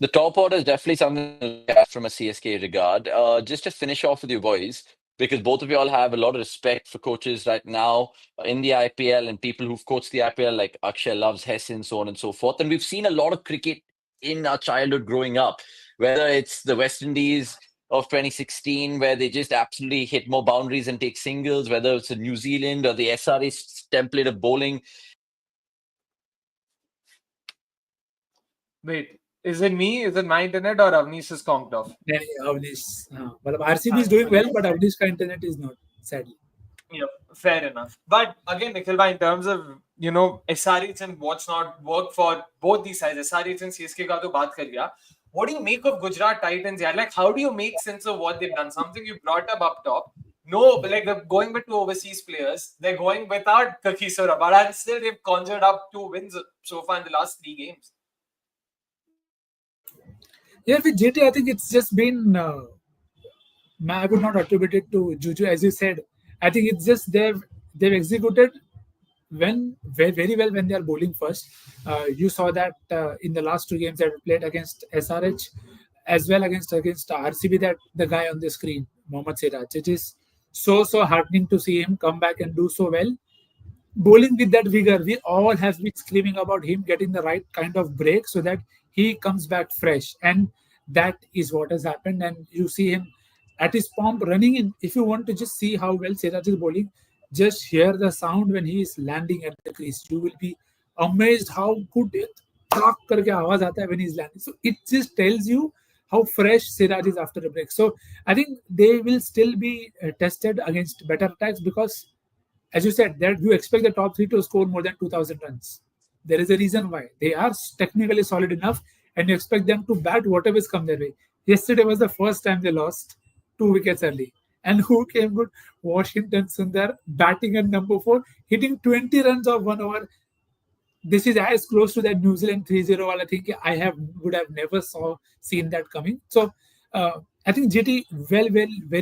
Speaker 1: The top order is definitely something to look at from a CSK regard. Just to finish off with you boys, because both of you all have a lot of respect for coaches right now in the IPL and people who've coached the IPL, like Akshay loves Hessin, so on and so forth. And we've seen a lot of cricket in our childhood growing up, whether it's the West Indies of 2016, where they just absolutely hit more boundaries and take singles, whether it's in New Zealand or the SRH template of bowling.
Speaker 3: Wait, is it me? Is it my internet or Avnish is conked off?
Speaker 2: Avnish. RCB is doing well, but Avnish's internet is not, sadly.
Speaker 3: Yeah, fair enough. But again, Nikhil, in terms of, SRH and what's not worked for both these sides, SRH and CSK ka to baat kar liya. What do you make of Gujarat Titans? Yeah, like, how do you make sense of what they've done? Something you brought up top. No, like, they're going with two overseas players. They're going without Kakisora, but still they've conjured up 2 wins so far in the last 3 games.
Speaker 2: Yeah, with GT, I think it's just been. I would not attribute it to Juju, as you said. I think it's just they've executed very well when they are bowling first. You saw that in the last 2 games that we played against SRH, as well against RCB, that the guy on the screen, Mohammad Siraj. It is so heartening to see him come back and do so well. Bowling with that vigor, we all have been screaming about him getting the right kind of break so that he comes back fresh, and that is what has happened. And you see him at his pomp running in. If you want to just see how well Siraj is bowling, just hear the sound when he is landing at the crease. You will be amazed how good it karke awaaz aata hai when he's landing. So it just tells you how fresh Siraj is after a break. So I think they will still be tested against better attacks, because, as you said, that you expect the top 3 to score more than 2,000 runs. There is a reason why. They are technically solid enough, and you expect them to bat whatever is come their way. Yesterday was the first time they lost 2 wickets early. And who came good? Washington Sundar, batting at number 4, hitting 20 runs of 1 over. This is as close to that New Zealand 3-0 wall I think I would have never seen that coming. So I think GT very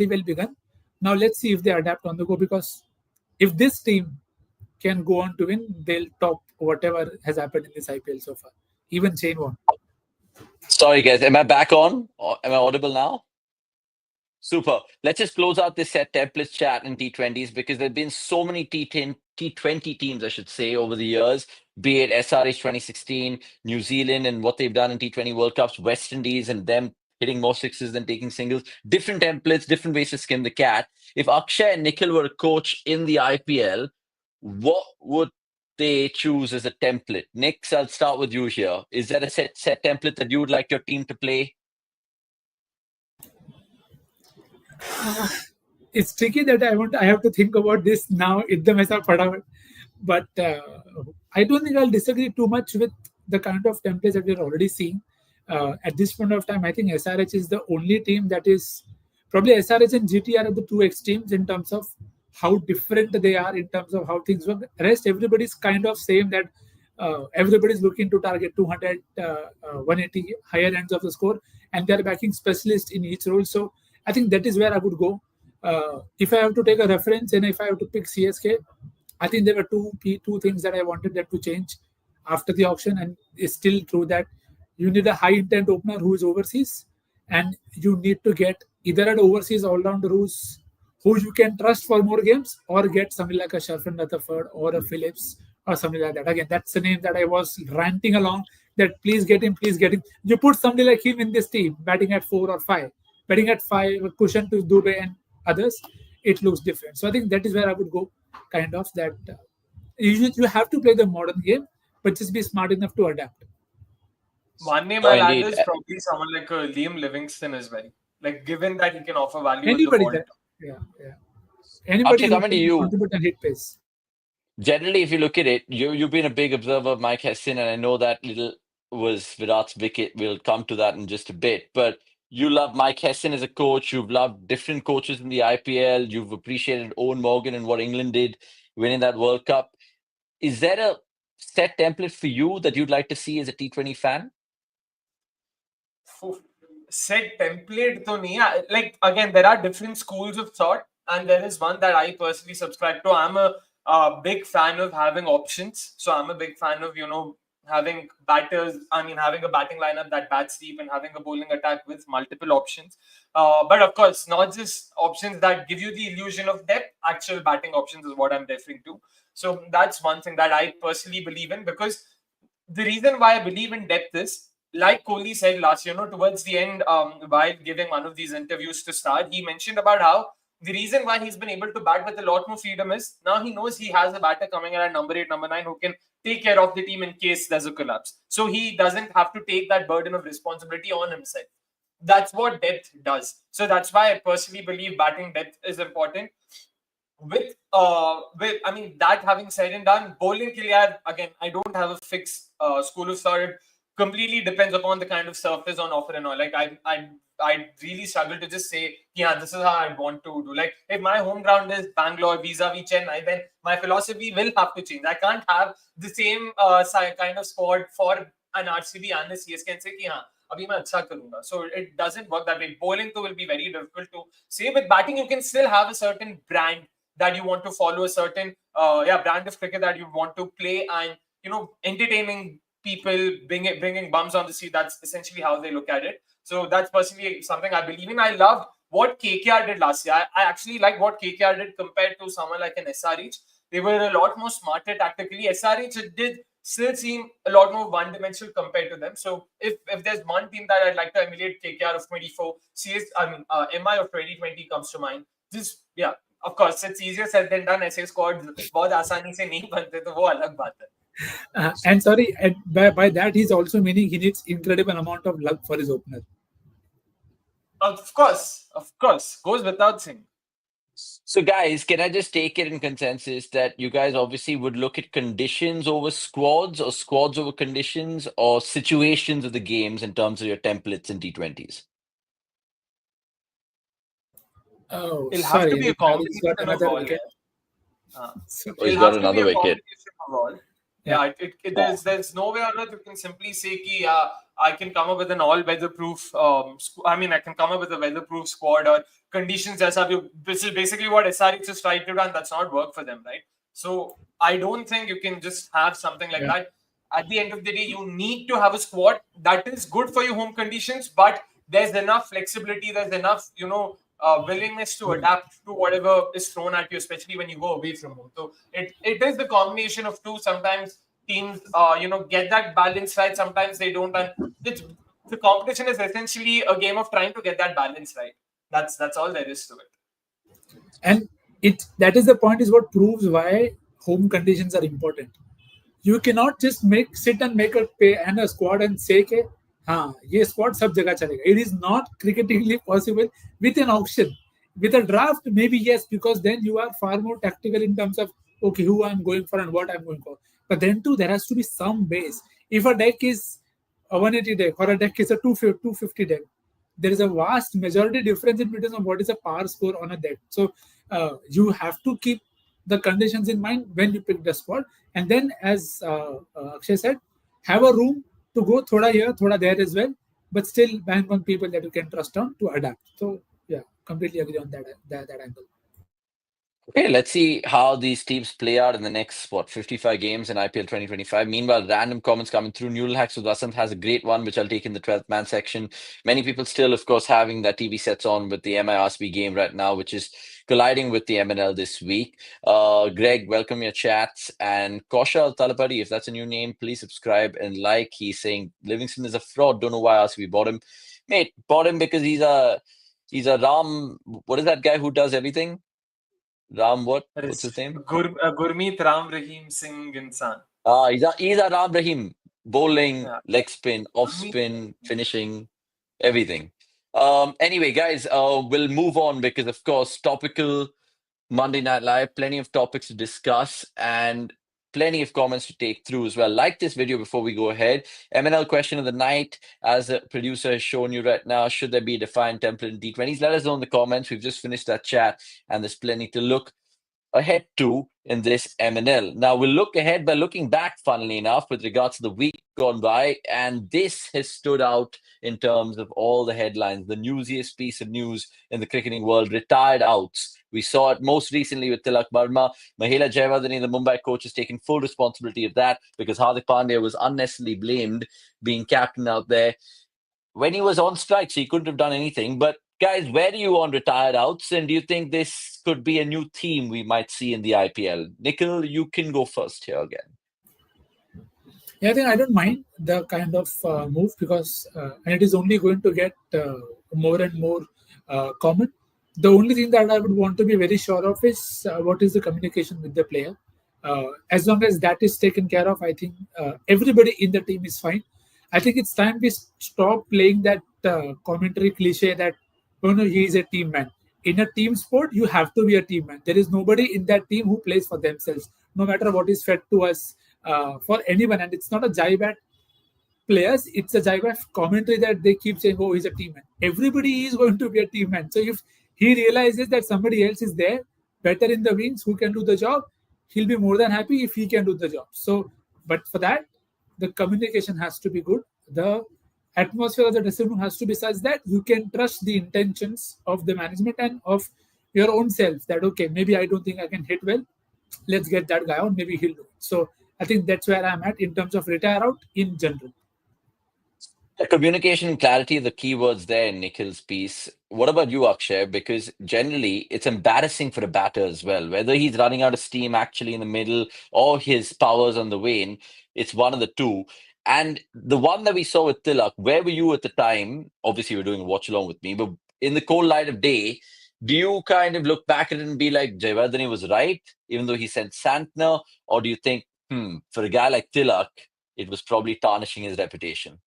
Speaker 2: well begun. Now let's see if they adapt on the go, because if this team can go on to win, they'll top whatever has happened in this IPL so far. Even Shane won.
Speaker 1: Sorry, guys. Am I back on? Or am I audible now? Super. Let's just close out this set templates chat in T20s, because there have been so many T20 teams, I should say, over the years, be it SRH 2016, New Zealand and what they've done in T20 World Cups, West Indies and them hitting more sixes than taking singles, different templates, different ways to skin the cat. If Akshay and Nikhil were a coach in the IPL, what would they choose as a template? Nick, I'll start with you here. Is there a set template that you would like your team to play?
Speaker 2: It's tricky that I have to think about this now. But I don't think I'll disagree too much with the kind of templates that we're already seeing. At this point of time, I think SRH is the only team that is probably SRH and GT are at the 2 extremes in terms of how different they are in terms of how things work. Rest, everybody's kind of same, that everybody's looking to target 200, 180 higher ends of the score, and they're backing specialists in each role. So I think that is where I would go. If I have to take a reference and if I have to pick CSK, I think there were two things that I wanted them to change after the auction, and it's still true, that you need a high intent opener who is overseas, and you need to get either an overseas all-rounder who you can trust for more games, or get somebody like a Sharfin Rutherford or a Phillips or something like that. Again, that's the name that I was ranting along that please get him, please get him. You put somebody like him in this team, batting at 4 or 5, batting at 5, a cushion to Dubey and others, it looks different. So I think that is where I would go, kind of that. You have to play the modern game, but just be smart enough to adapt.
Speaker 3: One name
Speaker 1: No,
Speaker 3: I'll add
Speaker 1: indeed.
Speaker 3: is probably someone like Liam Livingston as well. Like, given that he can offer value with the
Speaker 2: Anybody
Speaker 3: ball.
Speaker 2: that, yeah, yeah. Anybody
Speaker 1: Akshay,
Speaker 2: who
Speaker 1: coming to
Speaker 2: can
Speaker 1: you.
Speaker 2: contribute and hit pace.
Speaker 1: Generally, if you look at it, you've been a big observer of Mike Hesson, and I know that little was Virat's wicket. We'll come to that in just a bit. But you love Mike Hesson as a coach. You've loved different coaches in the IPL. You've appreciated Owen Morgan and what England did winning that World Cup. Is there a set template for you that you'd like to see as a T20 fan?
Speaker 3: Set template to nahi. Like, again, there are different schools of thought, and there is one that I personally subscribe to. I'm a big fan of having options. So I'm a big fan of, having batters, having a batting lineup that bats deep and having a bowling attack with multiple options. But of course, not just options that give you the illusion of depth, actual batting options is what I'm referring to. So that's one thing that I personally believe in, because the reason why I believe in depth is, like Kohli said last year, towards the end, while giving one of these interviews to start, he mentioned about how the reason why he's been able to bat with a lot more freedom is now he knows he has a batter coming in at number 8, number 9 who can take care of the team in case there's a collapse. So he doesn't have to take that burden of responsibility on himself. That's what depth does. So that's why I personally believe batting depth is important. With that having said and done, bowling ke liye, again, I don't have a fixed school of thought. It completely depends upon the kind of surface on offer and all. Like, I really struggle to just say, yeah, this is how I want to do. Like, if my home ground is Bangalore vis-a-vis Chennai, then my philosophy will have to change. I can't have the same kind of squad for an RCB and a CSK and say, yeah, abhi main acha karunga. So it doesn't work that way. Bowling too will be very difficult to say. With batting, you can still have a certain brand that you want to follow, a certain brand of cricket that you want to play, and entertaining people, bringing bums on the seat. That's essentially how they look at it. So that's personally something I believe in. I love what KKR did last year. I actually like what KKR did compared to someone like an SRH. They were a lot more smarter tactically. SRH did still seem a lot more one-dimensional compared to them. So if there's one team that I'd like to emulate, KKR of 24, MI of 2020 comes to mind. Of course, it's easier said than done. ऐसे squads बहुत आसानी से नहीं बनते, तो वो अलग बात है.
Speaker 2: And sorry, by that he's also meaning he needs incredible amount of luck for his opener.
Speaker 3: Of course, goes without saying.
Speaker 1: So, guys, can I just take it in consensus that you guys obviously would look at conditions over squads, or squads over conditions, or situations of the games in terms of your templates in T20s?
Speaker 2: Oh,
Speaker 3: It'll
Speaker 2: sorry,
Speaker 3: have to be a combination
Speaker 2: got
Speaker 3: of
Speaker 2: another
Speaker 3: all.
Speaker 2: wicket.
Speaker 1: He's got another wicket.
Speaker 3: There's no way on earth you can simply say ki, I can come up with an all-weather-proof. I can come up with a weatherproof squad or conditions. This is basically what SRH is trying to do, and that's not work for them, right? So I don't think you can just have something like that. At the end of the day, you need to have a squad that is good for your home conditions, but there's enough flexibility. There's enough, willingness to adapt to whatever is thrown at you, especially when you go away from home. So it is the combination of two. Sometimes teams, get that balance right. Sometimes they don't. And the competition is essentially a game of trying to get that balance right. That's all there is to it.
Speaker 2: And that is the point, is what proves why home conditions are important. You cannot just sit and make a squad and say ke, ये squad सब जगह चलेगा. It is not cricketingly possible with an auction. With a draft, maybe yes, because then you are far more tactical in terms of, okay, who I'm going for and what I'm going for. But then too, there has to be some base. If a deck is a 180 deck or a deck is a 250 deck, there is a vast majority difference in between of what is a par score on a deck. So you have to keep the conditions in mind when you pick the squad. And then, as Akshay said, have a room to go thoda here, thoda there as well, but still bank on people that you can trust on to adapt. So, yeah, completely agree on that angle.
Speaker 1: Okay, let's see how these teams play out in the next, 55 games in IPL 2025. Meanwhile, random comments coming through. Neural Hacks with Vasant has a great one, which I'll take in the 12th man section. Many people still, of course, having their TV sets on with the MIRCB game right now, which is colliding with the MNL this week. Greg, welcome your chats. And Kaushal Talapadi, if that's a new name, please subscribe and like. He's saying Livingston is a fraud. Don't know why RCB bought him. Mate, bought him because he's a Ram. What is that guy who does everything? Ram, what? What's his name?
Speaker 3: Gurmeet Ram Rahim Singh Insan.
Speaker 1: He's a Ram Rahim. Bowling,
Speaker 3: Yeah.
Speaker 1: leg spin, off spin, finishing, everything. Anyway, guys, we'll move on because, of course, topical Monday Night Live, plenty of topics to discuss and plenty of comments to take through as well. Like this video before we go ahead. MNL question of the night, as the producer has shown you right now, should there be a defined template in T20s? Let us know in the comments. We've just finished that chat and there's plenty to look ahead to in this MNL. Now, we'll look ahead by looking back, funnily enough, with regards to the week gone by. And this has stood out in terms of all the headlines, the newsiest piece of news in the cricketing world, retired outs. We saw it most recently with Tilak Verma. Mahela Jayawardene, the Mumbai coach, is taking full responsibility of that because Hardik Pandya was unnecessarily blamed being captain out there. When he was on strike, so he couldn't have done anything. But guys, where are you on retired outs? And do you think this could be a new theme we might see in the IPL? Nikhil, you can go first here again.
Speaker 2: Yeah, I think I don't mind the kind of move because and it is only going to get more and more common. The only thing that I would want to be very sure of is what is the communication with the player. As long as that is taken care of, I think everybody in the team is fine. I think it's time we stop playing that commentary cliche that, oh no, he is a team man. In a team sport, you have to be a team man. There is nobody in that team who plays for themselves, no matter what is fed to us for anyone. And it's not a jibe at players, it's a jibe at commentary that they keep saying, oh, he's a team man. Everybody is going to be a team man. So if he realizes that somebody else is there, better in the wings, who can do the job, he'll be more than happy if he can do the job. So, but for that, the communication has to be good. The atmosphere of the dressing room has to be such that you can trust the intentions of the management and of your own self that, okay, maybe I don't think I can hit well. Let's get that guy on. Maybe he'll do it. So I think that's where I'm at in terms of retire out in general.
Speaker 1: Communication and clarity are the keywords there in Nikhil's piece. What about you, Akshay? Because generally, it's embarrassing for a batter as well. Whether he's running out of steam actually in the middle or his powers on the wane, it's one of the two. And the one that we saw with Tilak, where were you at the time? Obviously, you're doing a watch along with me, but in the cold light of day, do you kind of look back at it and be like, Jayawardene was right, even though he sent Santner? Or do you think, for a guy like Tilak, it was probably tarnishing his reputation?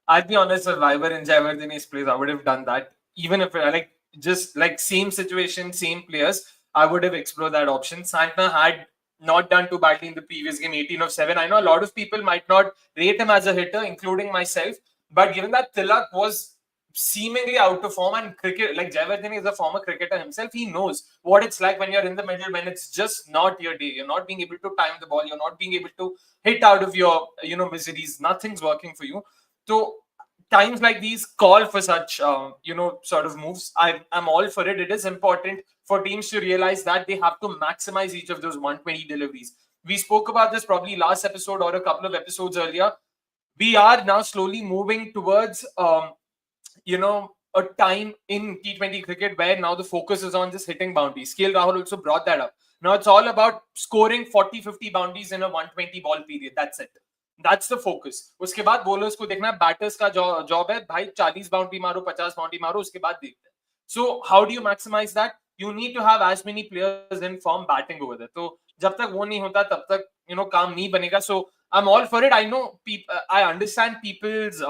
Speaker 3: I'll be honest, if I were in Jaivardene's place, I would have done that. Even if just like same situation, same players, I would have explored that option. Santner had not done too badly in the previous game, 18 of 7. I know a lot of people might not rate him as a hitter, including myself. But given that Tilak was seemingly out of form and cricket, like Jayawardene is a former cricketer himself, he knows what it's like when you're in the middle, when it's just not your day. You're not being able to time the ball. You're not being able to hit out of your, miseries. Nothing's working for you. So times like these call for such, sort of moves. I'm all for it. It is important for teams to realize that they have to maximize each of those 120 deliveries. We spoke about this probably last episode or a couple of episodes earlier. We are now slowly moving towards, a time in T20 cricket where now the focus is on just hitting boundaries. KL Rahul also brought that up. Now it's all about scoring 40, 50 boundaries in a 120 ball period. That's it. That's the focus. उसके बाद bowlers को देखना, batters का job है भाई 40 boundary मारो, 50 boundary मारो, उसके बाद देखते हैं. So how do you maximize that? You need to have as many players in form batting over there. तो जब तक वो नहीं होता तब तक काम नहीं बनेगा. So I'm all for it. I know I understand people's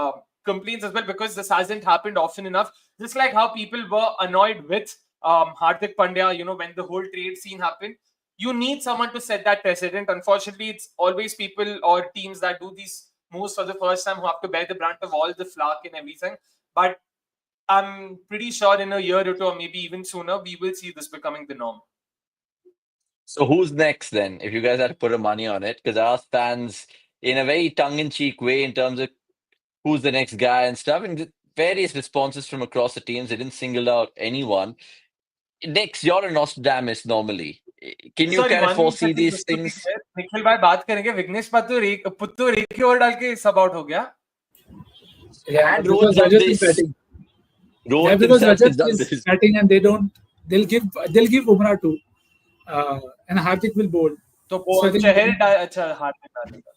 Speaker 3: complaints as well because this hasn't happened often enough. Just like how people were annoyed with Hardik Pandya, when the whole trade scene happened. You need someone to set that precedent. Unfortunately, it's always people or teams that do these moves for the first time who have to bear the brunt of all the flack and everything. But I'm pretty sure in a year or two, or maybe even sooner, we will see this becoming the norm.
Speaker 1: So who's next then? If you guys had to put a money on it, because I asked fans in a very tongue-in-cheek way in terms of who's the next guy and stuff, and various responses from across the teams. They didn't single out anyone. Next, you're a Nostradamus normally. Can you
Speaker 3: Sorry,
Speaker 1: kind of
Speaker 3: one
Speaker 1: foresee
Speaker 3: second,
Speaker 1: these
Speaker 3: just to be
Speaker 1: things?
Speaker 3: clear, Nikhil भाई बात करेंगे विघ्नेश पुत्तू एक ही over डाल के सब out हो गया.
Speaker 2: Yeah,
Speaker 1: And Rohit
Speaker 2: because
Speaker 1: done
Speaker 2: Rajat is
Speaker 1: this.
Speaker 2: batting. Yeah,
Speaker 1: Rohit
Speaker 2: because
Speaker 1: himself has
Speaker 2: Rajat
Speaker 1: done
Speaker 2: is
Speaker 1: this.
Speaker 2: batting and they'll give Bumrah too, and Hardik will bowl.
Speaker 3: तो
Speaker 2: So I think
Speaker 3: अच्छा हार्दिक डालेगा.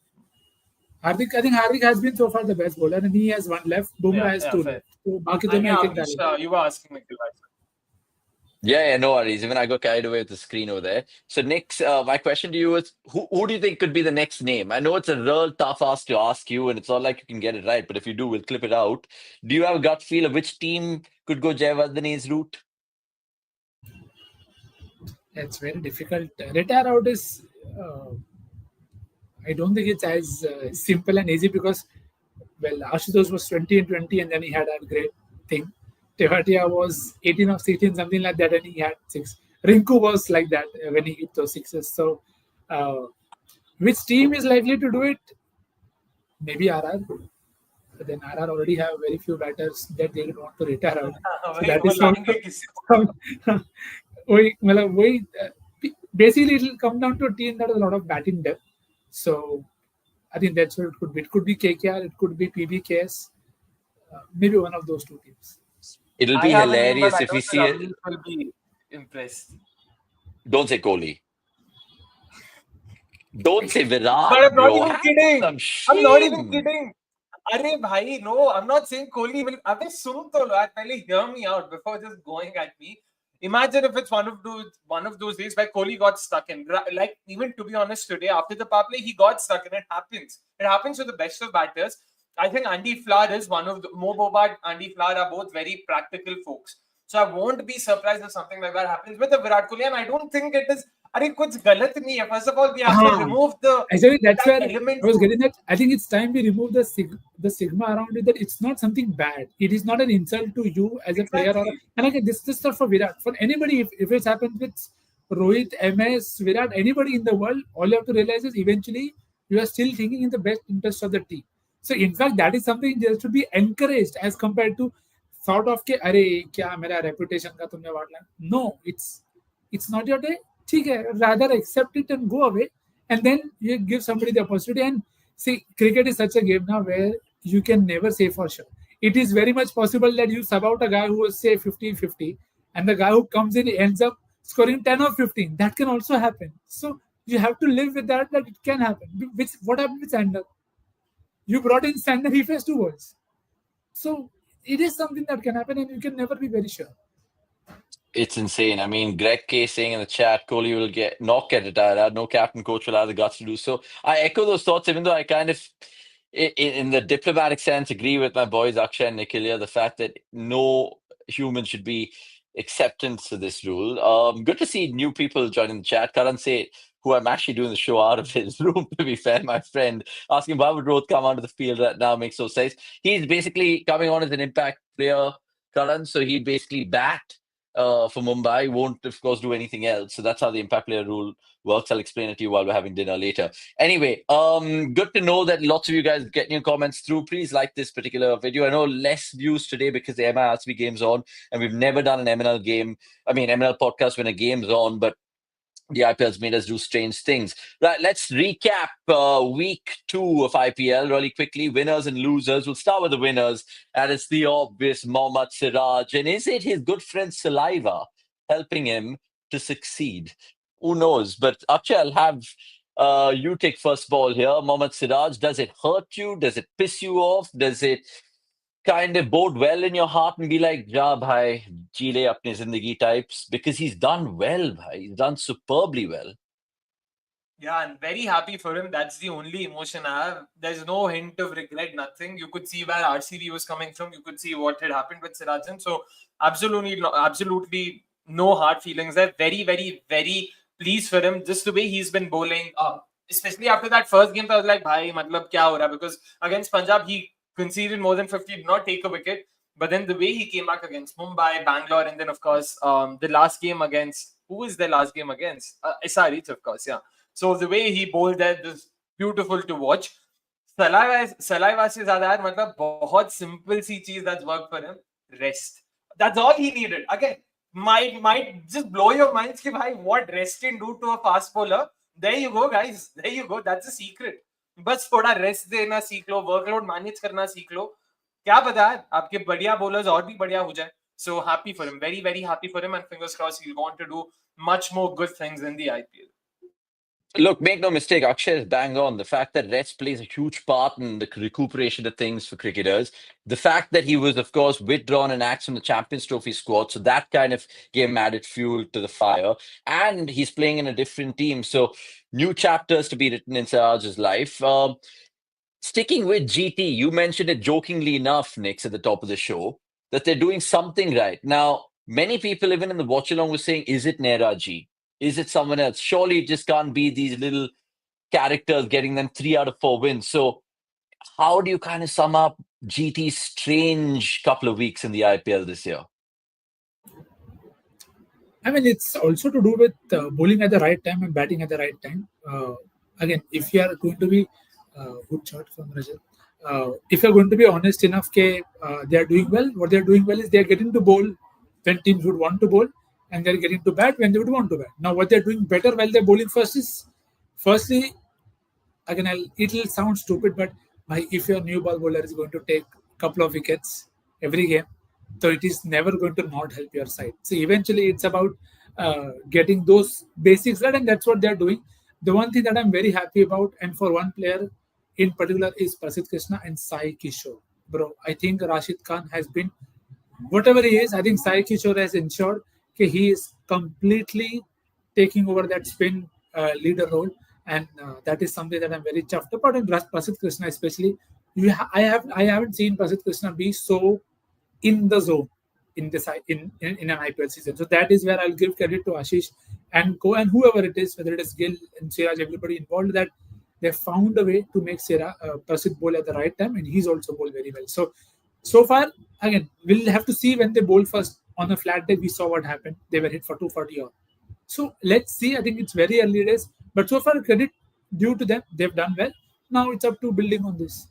Speaker 2: I think Hardik has been so far the best bowler, and he has one left. Bumrah has two
Speaker 3: fair.
Speaker 2: left. So बाकी
Speaker 3: I
Speaker 2: दोनों
Speaker 3: mean,
Speaker 2: एक एक
Speaker 3: Abhish,
Speaker 2: डालेंगे.
Speaker 3: you were asking Nikhil भाई.
Speaker 1: Yeah, no worries. Even I got carried away with the screen over there. So, next, my question to you is who do you think could be the next name? I know it's a real tough ask to ask you, and it's not like you can get it right, but if you do, we'll clip it out. Do you have a gut feel of which team could go Jayawardhane's route?
Speaker 2: It's very difficult. Retire out is. I don't think it's as simple and easy because, well, Ashutosh was 20 and 20, and then he had a great thing. Tewatia was 18 of 16, something like that, and he had six. Rinku was like that when he hit those sixes. So, which team is likely to do it? Maybe RR. But then RR already have very few batters that they don't want to retire out. So that is basically it will come down to a team that has a lot of batting depth. So I think that's what it could be. It could be KKR, it could be PBKS, maybe one of those two teams.
Speaker 1: It'll be hilarious if we see it.
Speaker 3: Will be impressed.
Speaker 1: Don't say Kohli. Don't say Virat.
Speaker 3: But I'm not
Speaker 1: bro.
Speaker 3: even kidding.
Speaker 1: I'm
Speaker 3: not even kidding. अरे भाई, no, I'm not saying Kohli will. अबे सुन तो लो यार, पहले hear me out before just going at me. Imagine if it's one of those days where Kohli got stuck in. Like, even to be honest, today after the power play, he got stuck in. It happens. It happens with the best of batters. I think Andy Flower is one of the Mo Bobat, Andy Flower are both very practical folks. So I won't be surprised if something like that happens with the Virat Kohli, and I don't think it is. अरे कुछ गलत नहीं है. First of all, we have to remove the.
Speaker 2: Actually, that's where
Speaker 3: element.
Speaker 2: I was getting that. I think it's time we remove the stigma around it. That it's not something bad. It is not an insult to you as a player. And again, this is not for Virat. For anybody, if it's happened with Rohit, MS, Virat, anybody in the world, all you have to realize is eventually you are still thinking in the best interest of the team. So in fact, that is something that should be encouraged as compared to thought of के अरे क्या मेरा reputation का तुमने वाटला. No, it's not your day. Rather accept it and go away, and then you give somebody the opportunity. And see, cricket is such a game now where you can never say for sure. It is very much possible that you sub out a guy who was say 50-50, and the guy who comes in ends up scoring 10 or 15. That can also happen. So you have to live with that it can happen. What happened with Sander? You brought in Sander, he faced 2 balls. So it is something that can happen, and you can never be very sure.
Speaker 1: It's insane. I mean, Greg K saying in the chat, Kohli will not get retired. No captain coach will have the guts to do so. I echo those thoughts, even though I kind of, in the diplomatic sense, agree with my boys Akshay and Nikhil, the fact that no human should be acceptance to this rule. Good to see new people joining the chat. Karan say, who I'm actually doing the show out of his room, to be fair, my friend, asking why would Rohit come onto the field right now makes no sense. He's basically coming on as an impact player, Karan, so he'd basically bat for Mumbai, won't, of course, do anything else. So that's how the impact player rule works. I'll explain it to you while we're having dinner later. Anyway, good to know that lots of you guys getting your comments through. Please like this particular video. I know less views today because the MIRCB game's on, and we've never done an MNL MNL podcast when a game's on, but the IPL's made us do strange things. Right, let's recap week 2 of IPL really quickly. Winners and losers. We'll start with the winners. And it's the obvious Mohammad Siraj. And is it his good friend saliva helping him to succeed? Who knows? But Akshay, I'll have you take first ball here. Mohammad Siraj, does it hurt you? Does it piss you off? Does it kind of bode well in your heart and be like, ja bhai, ji le apni zindagi types? Because he's done well, bhai. He's done superbly well.
Speaker 3: Yeah, I'm very happy for him. That's the only emotion I have. There's no hint of regret, nothing. You could see where RCB was coming from. You could see what had happened with Sirajan. So absolutely no hard feelings there. Very, very, very pleased for him. Just the way he's been bowling. Especially after that first game, I was like, bhai, matlab kya ho raha? Because against Punjab, he conceded more than 50, did not take a wicket. But then the way he came back against Mumbai, Bangalore, and then, of course, the last game against... Who is the last game against? SRH, of course, yeah. So the way he bowled there is beautiful to watch. Saliva se zyada yaar, matlab bahut simple si cheez that's worked for him. Rest. That's all he needed. Again, might just blow your minds. Ki, bhai, what resting do to a fast bowler? There you go, guys. There you go. That's a secret. बस थोड़ा rest देना सीख लो, workload manage करना सीख लो. क्या पता है आपके बढ़िया बॉलर्स और भी बढ़िया हो जाए. So happy for him, very very happy for him, and fingers crossed he'll go on to do much more good things in the IPL.
Speaker 1: Look, make no mistake, Akshay is bang on. The fact that rest plays a huge part in the recuperation of things for cricketers. The fact that he was, of course, withdrawn and axed from the Champions Trophy squad. So that kind of gave him added fuel to the fire. And he's playing in a different team. So new chapters to be written in Siraj's life. Sticking with GT, you mentioned it jokingly enough, Nix, at the top of the show, that they're doing something right. Now, many people, even in the watch along, were saying, is it Nehraji? Is it someone else? Surely it just can't be these little characters getting them 3 out of 4 wins. So, how do you kind of sum up GT's strange couple of weeks in the IPL this year?
Speaker 2: I mean, it's also to do with bowling at the right time and batting at the right time. Again, if you are going to be good shot from Rajat. If you're going to be honest enough, they are doing well. What they are doing well is they are getting to bowl when teams would want to bowl, and they're getting to bat when they would want to bat. Now, what they're doing better while they're bowling first is, firstly, again, it will sound stupid, but if your new ball bowler is going to take a couple of wickets every game, so it is never going to not help your side. So eventually, it's about getting those basics right, and that's what they're doing. The one thing that I'm very happy about, and for one player in particular, is Prasidh Krishna and Sai Kishore. Bro, I think Rashid Khan has been, whatever he is, I think Sai Kishore has ensured that he is completely taking over that spin leader role, and that is something that I'm very chuffed about. And Prasidh Krishna especially, I haven't seen Prasidh Krishna be so in the zone in this in an IPL season. So that is where I'll give credit to Ashish and Co and whoever it is, whether it is Gill and Siraj, everybody involved, that they found a way to make Prasidh bowl at the right time, and he's also bowled very well. So far, again, we'll have to see when they bowl first. On a flat day, we saw what happened. They were hit for 240 odd. So let's see. I think it's very early days, but so far credit due to them. They've done well. Now it's up to building on this.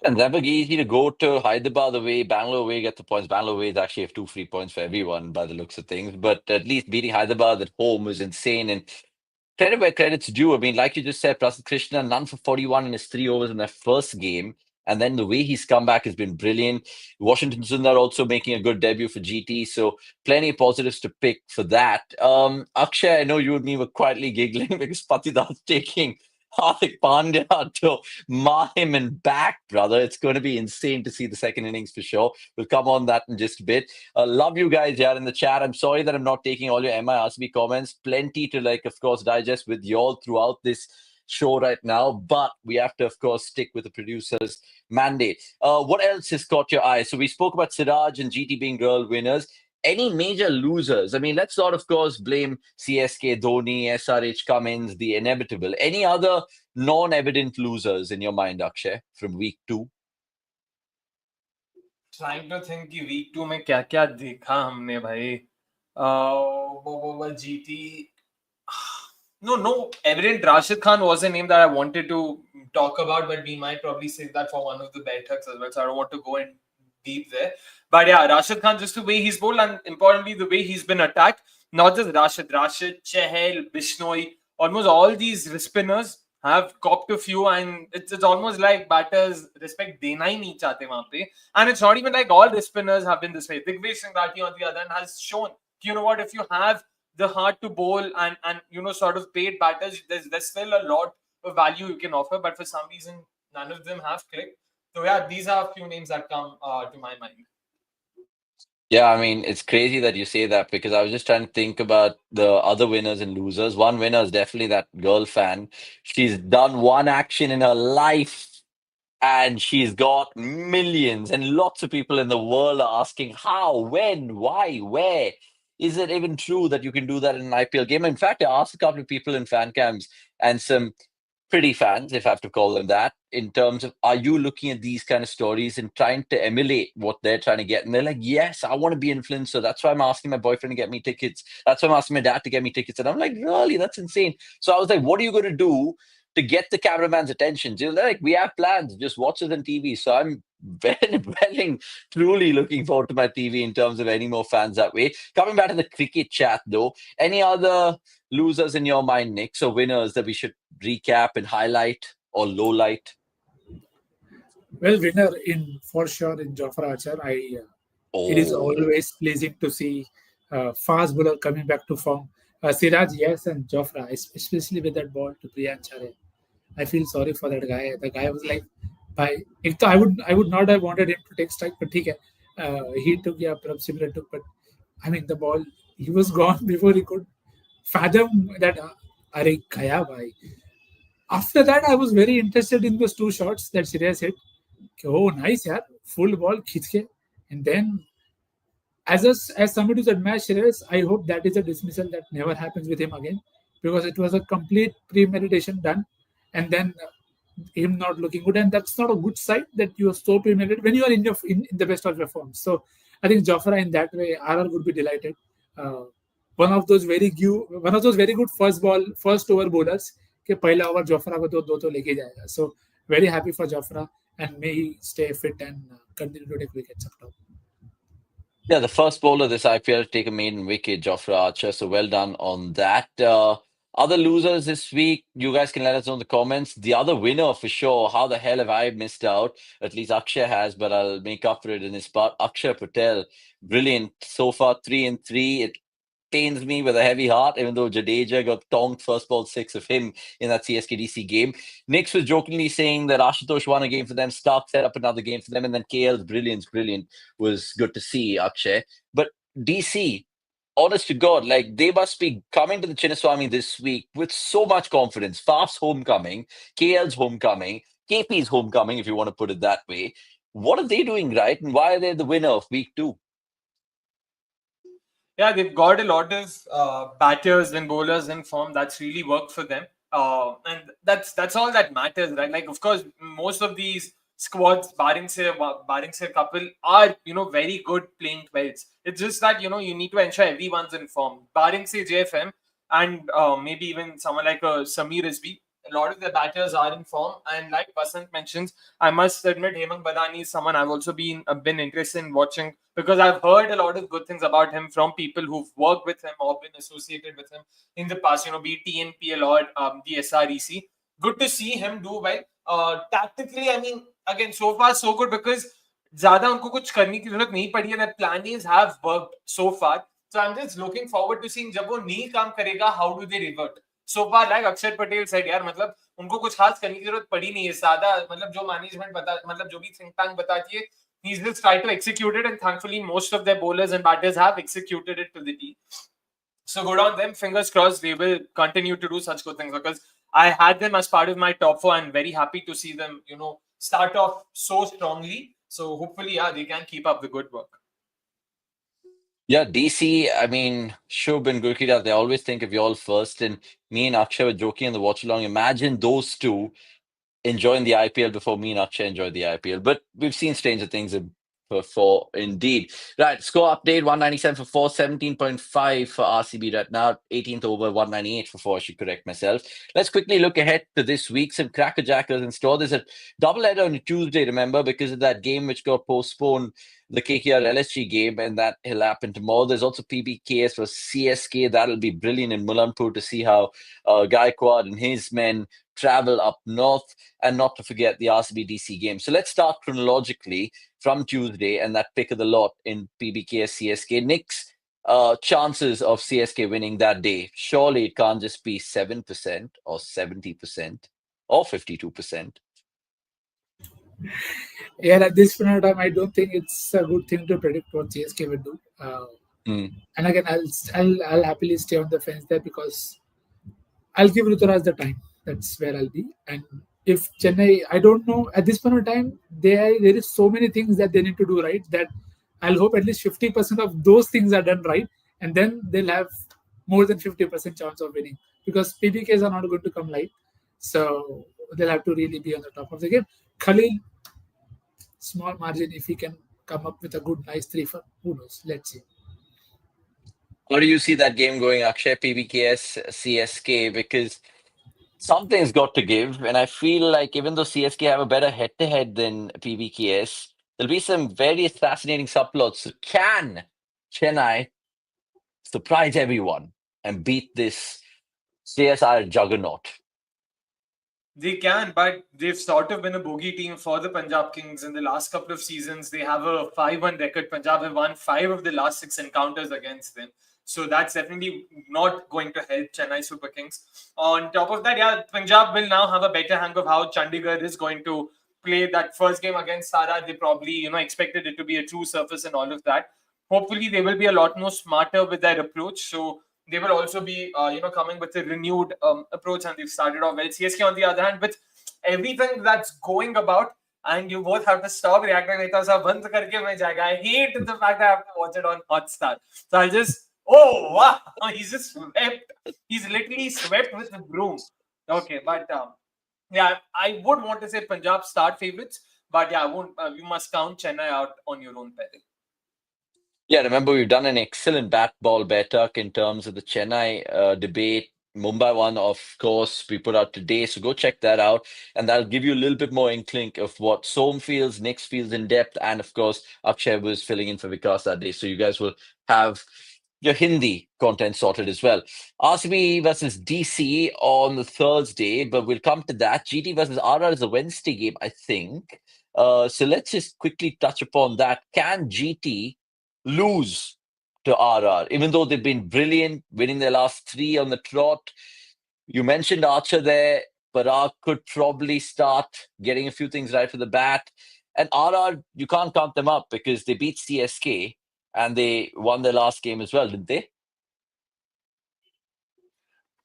Speaker 1: And never easy to go to Hyderabad away, Bangalore away, get the points. Bangalore away is actually have 2 free points for everyone by the looks of things. But at least beating Hyderabad at home was insane. And credit where credit's due. I mean, like you just said, Prasidh Krishna, none for 41 in his 3 overs in their first game. And then the way he's come back has been brilliant. Washington Sundar also making a good debut for GT. So plenty of positives to pick for that. Akshay, I know you and me were quietly giggling because Patidas taking Hardik Pandya to mar him and back, brother. It's going to be insane to see the second innings for sure. We'll come on that in just a bit. Love you guys here in the chat. I'm sorry that I'm not taking all your MIRCB comments. Plenty to, of course, digest with y'all throughout this show right now. But we have to, of course, stick with the producer's mandate. What else has caught your eye? So we spoke about Siraj and GT being girl winners. Any major losers? I mean, let's not, of course, blame CSK, Dhoni, SRH, Cummins, the inevitable. Any other non-evident losers in your mind, Akshay, from week 2?
Speaker 3: Trying to think कि week 2 में क्या क्या देखा हमने भाई. GT. No, evident. Rashid Khan was a name that I wanted to talk about, but we might probably save that for one of the Baithaks as well. So I don't want to go in deep there. But yeah, Rashid Khan, just the way he's bowled, and importantly, the way he's been attacked. Not just Rashid, Chahel, Bishnoi, almost all these spinners have copped a few, and it's almost like batters respect dena hi nahi chahte wahan pe. And it's not even like all the spinners have been this way. Digvish Singh Rathi on the other hand has shown, you know what, if you have the heart to bowl and sort of paid batters, there's still a lot of value you can offer, but for some reason none of them have clicked. So yeah, these are a few names that come to my mind.
Speaker 1: Yeah, I mean, it's crazy that you say that because I was just trying to think about the other winners and losers. One winner is definitely that girl fan. She's done one action in her life and she's got millions, and lots of people in the world are asking how, when, why, where. Is it even true that you can do that in an IPL game? In fact, I asked a couple of people in fan cams and some pretty fans, if I have to call them that, in terms of, are you looking at these kind of stories and trying to emulate what they're trying to get? And they're like, yes, I want to be influencer. That's why I'm asking my boyfriend to get me tickets. That's why I'm asking my dad to get me tickets. And I'm like, really? That's insane. So I was like, what are you going to do to get the cameraman's attention. They're like, we have plans, just watch us on TV. So I'm truly looking forward to my TV in terms of any more fans that way. Coming back to the cricket chat, though, any other losers in your mind, Nick, or winners that we should recap and highlight or low light?
Speaker 2: Well, winner in for sure in Jofra Archer. It is always pleasing to see fast bowler coming back to form. Siraj, yes, and Jofra, especially with that ball to Priyan Chare. I feel sorry for that guy. The guy was like, I would not have wanted him to take strike, but he took, yeah, Prabh Simran took, but I mean the ball, he was gone before he could fathom that. Are gaya bhai. After that, I was very interested in those two shots that Siraj hit. Oh, nice, yeah, full ball, khich ke. And then as somebody who's admires Shreyas, I hope that is a dismissal that never happens with him again, because it was a complete premeditation done, and then him not looking good, and that's not a good sign that you are so premeditated when you are in the best of your form. So I think Jofra in that way, RR would be delighted. Uh, one of those very good first over bowlers. कि पहला over Jofra को दो तो लेके जाएगा. So very happy for Jofra, and may he stay fit and continue to take wickets up top.
Speaker 1: Yeah, the first bowler this IPL to take a maiden wicket, Jofra Archer. So well done on that. Other losers this week, you guys can let us know in the comments. The other winner for sure, how the hell have I missed out? At least Akshay has, but I'll make up for it in his part. Akshay Patel, brilliant so far, 3-3. It pains me with a heavy heart, even though Jadeja got tonked first ball 6 of him in that CSKDC game. Nix was jokingly saying that Ashutosh won a game for them, Stark set up another game for them, and then KL's brilliant was good to see, Akshay. But DC, honest to God, like they must be coming to the Chinnaswamy this week with so much confidence. Faf's homecoming, KL's homecoming, KP's homecoming, if you want to put it that way. What are they doing right, and why are they the winner of week 2?
Speaker 3: Yeah, they've got a lot of batters and bowlers in form that's really worked for them, and that's all that matters, right? Like, of course, most of these squads, barring say a couple, are very good playing 12s. It's just that you need to ensure everyone's in form. Barring say JFM and maybe even someone like Samir Rizvi, a lot of the batters are in form, and like Vasant mentions, I must admit Hemang Badani is someone I've also been interested in watching, because I've heard a lot of good things about him from people who've worked with him or been associated with him in the past, be it TNPL or the SREC. Good to see him do well. Tactically, I mean, again, so far so good, because ज़्यादा उनको कुछ करने की जरूरत नहीं पड़ी है. Their plannings have worked so far. So I'm just looking forward to seeing जब वो नहीं काम करेगा, how do they revert? So far, like Akshay Patel said, यार मतलब उनको कुछ खास करने की जरूरत पड़ी नहीं है. ज़्यादा मतलब जो मैनेजमेंट मतलब जो भी think tank बताती है, he's just tried to execute it, and thankfully most of their bowlers and batters have executed it to the T. So good on them. Fingers crossed they will continue to do such good things, because I had them as part of my top 4 and very happy to see them, start off so strongly. So hopefully, yeah, they can keep up the good work.
Speaker 1: Yeah, DC, I mean, Shubh and Gurkita, they always think of you all first. And me and Akshay were joking in the watch along. Imagine those two enjoying the IPL before me and Akshay enjoyed the IPL. But we've seen stranger things before, indeed. Right, score update 197 for 4, 17.5 for RCB right now, 18th over, 198 for 4, I should correct myself. Let's quickly look ahead to this week. Some crackerjackers in store. There's a doubleheader on a Tuesday, remember, because of that game which got postponed, the KKR LSG game, and that will happen tomorrow. There's also PBKS for CSK. That'll be brilliant in Mulanpur to see how Gaikwad and his men travel up north, and not to forget the RCB DC game. So let's start chronologically from Tuesday and that pick of the lot in PBKS CSK. Nick's chances of CSK winning that day, surely it can't just be 7% or 70% or 52%.
Speaker 2: Yeah, at this point of time, I don't think it's a good thing to predict what CSK will do. And again, I'll happily stay on the fence there, because I'll give Ruturaj the time. That's where I'll be. And if Chennai, I don't know, at this point of time, there is so many things that they need to do right, that I'll hope at least 50% of those things are done right, and then they'll have more than 50% chance of winning, because PBKs are not going to come light. So they'll have to really be on the top of the game. Khalil, small margin, if he can come up with a good, nice 3 for, who knows? Let's see.
Speaker 1: How do you see that game going, Akshay? PBKS CSK? Because Something's got to give, and I feel like even though CSK have a better head-to-head than PBKS, there'll be some very fascinating subplots. So can Chennai surprise everyone and beat this CSR juggernaut?
Speaker 3: They can, but they've sort of been a bogey team for the Punjab Kings in the last couple of seasons. They have a 5-1 record. Punjab have won 5 of the last 6 encounters against them. So that's definitely not going to help Chennai Super Kings. On top of that, yeah, Punjab will now have a better hang of how Chandigarh is going to play that first game against Sara. They probably, expected it to be a true surface and all of that. Hopefully, they will be a lot more smarter with their approach. So they will also be, coming with a renewed approach, and they've started off well. CSK, on the other hand, with everything that's going about, and you both have to stop reacting like that. बंद करके मैं जाएगा. I hate the fact that I have to watch it on Hotstar. So I just, oh wow, he's just swept. He's literally swept with the broom. Okay, but yeah, I would want to say Punjab start favorites, but yeah, I won't. You must count Chennai out on your own peril.
Speaker 1: Yeah, remember we've done an excellent bat ball better in terms of the Chennai debate. Mumbai one, of course, we put out today. So go check that out. And that'll give you a little bit more inkling of what Som feels, Nix feels in depth. And of course, Akshay was filling in for Vikas that day. So you guys will have your Hindi content sorted as well. RCB versus DC on the Thursday, but we'll come to that. GT versus RR is a Wednesday game, I think. So let's just quickly touch upon that. Can GT lose to RR, even though they've been brilliant, winning their last 3 on the trot? You mentioned Archer there. Parag could probably start getting a few things right for the bat. And RR, you can't count them up because they beat CSK and they won their last game as well, didn't they?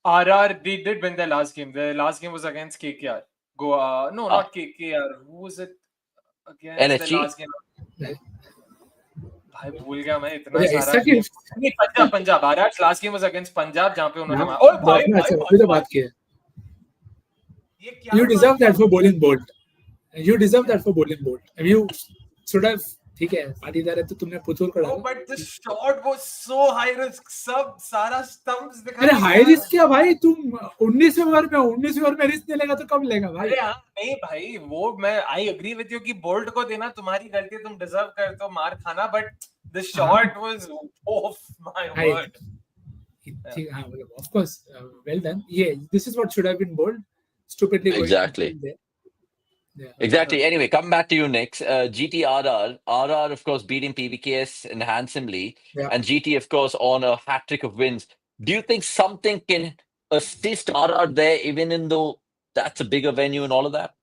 Speaker 3: RR, they did win their last game. Their last game was against KKR. Goa. No, not KKR. Who was it against the
Speaker 1: NSG?
Speaker 3: last game? भाई भूल गया मैं इतना
Speaker 2: Yeah,
Speaker 3: सारा
Speaker 2: exactly.
Speaker 3: नहीं Punjab RR's last game was against Punjab जहाँ पे उन्होंने
Speaker 2: Now,
Speaker 3: ओए भाई
Speaker 2: Jofra, अच्छा, अभी तो बात की है.
Speaker 3: ये क्या
Speaker 2: You
Speaker 3: बात
Speaker 2: deserve
Speaker 3: की
Speaker 2: that for bowling bold. You deserve that for bowling bold. You should have. ठीक है, पाटीदार है तो तुमने पुतुल को
Speaker 3: No,
Speaker 2: डाला.
Speaker 3: but the shot was so high risk. सब सारा stumps दिखा
Speaker 2: अरे
Speaker 3: दिया
Speaker 2: हाई रिस्क क्या भाई, तुम 19वें ओवर में रिस्क नहीं लेगा तो कब लेगा भाई?
Speaker 3: अरे हाँ नहीं भाई वो मैं आई एग्री विद यू कि बोल्ट को देना तुम्हारी गलती, तुम डिजर्व करते हो मार खाना, but the shot was of my word.
Speaker 2: हाँ, of course, well done. Yeah, this is what should have been bowled. Stupidly going
Speaker 1: Exactly.
Speaker 2: there. Yeah.
Speaker 1: Exactly. Anyway, come back to you, Nix. GT RR, of course, beating PBKS and handsomely.
Speaker 2: Yeah.
Speaker 1: And GT, of course, on a hat trick of wins. Do you think something can assist RR there, even though that's a bigger venue and all of that?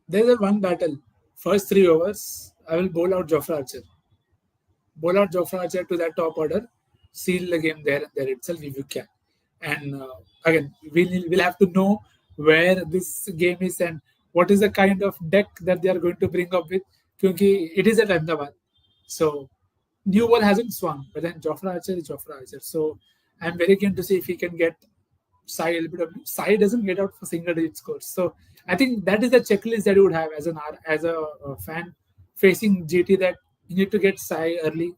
Speaker 2: There's a one battle. First 3 overs, I will bowl out Jofra Archer. Bowl out Jofra Archer to that top order. Seal the game there and there itself if you can. And again, we'll have to know where this game is and what is the kind of deck that they are going to bring up with. Because it is at Ahmedabad. So, new ball hasn't swung. But then Jofra Archer is Jofra Archer. So, I'm very keen to see if he can get Sai a little bit of. Sai doesn't get out for single digit scores. So, I think that is the checklist that you would have as a fan facing GT, that you need to get Sai early,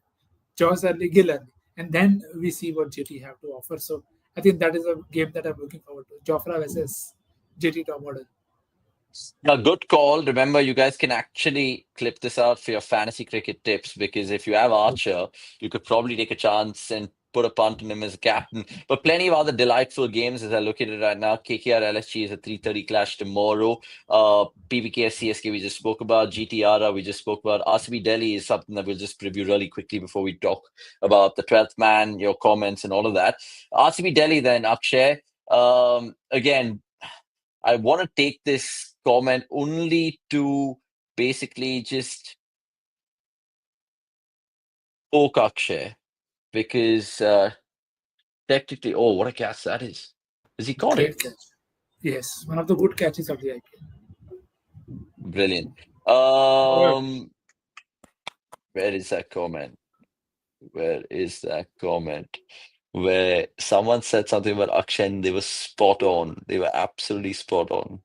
Speaker 2: Jaws early, Gill early, and then we see what GT have to offer. So I think that is a game that I'm looking forward to. Jofra versus GT top order.
Speaker 1: A good call. Remember, you guys can actually clip this out for your fantasy cricket tips, because if you have Archer, you could probably take a chance and put a punt on him as a captain. But plenty of other delightful games as I look at it right now. KKR LSG is a 3:30 clash tomorrow. PBK CSK we just spoke about. GTR we just spoke about. RCB Delhi is something that we'll just preview really quickly before we talk about the 12th man, your comments and all of that. RCB Delhi then, Akshay. Again, I want to take this comment only to basically just poke Akshay, because technically, oh, what a catch that is. Has he caught it?
Speaker 2: Catch. Yes, one of the good catches of the IPL.
Speaker 1: Brilliant. Where is that comment? Where someone said something about Akshay and they were spot on. They were absolutely spot on.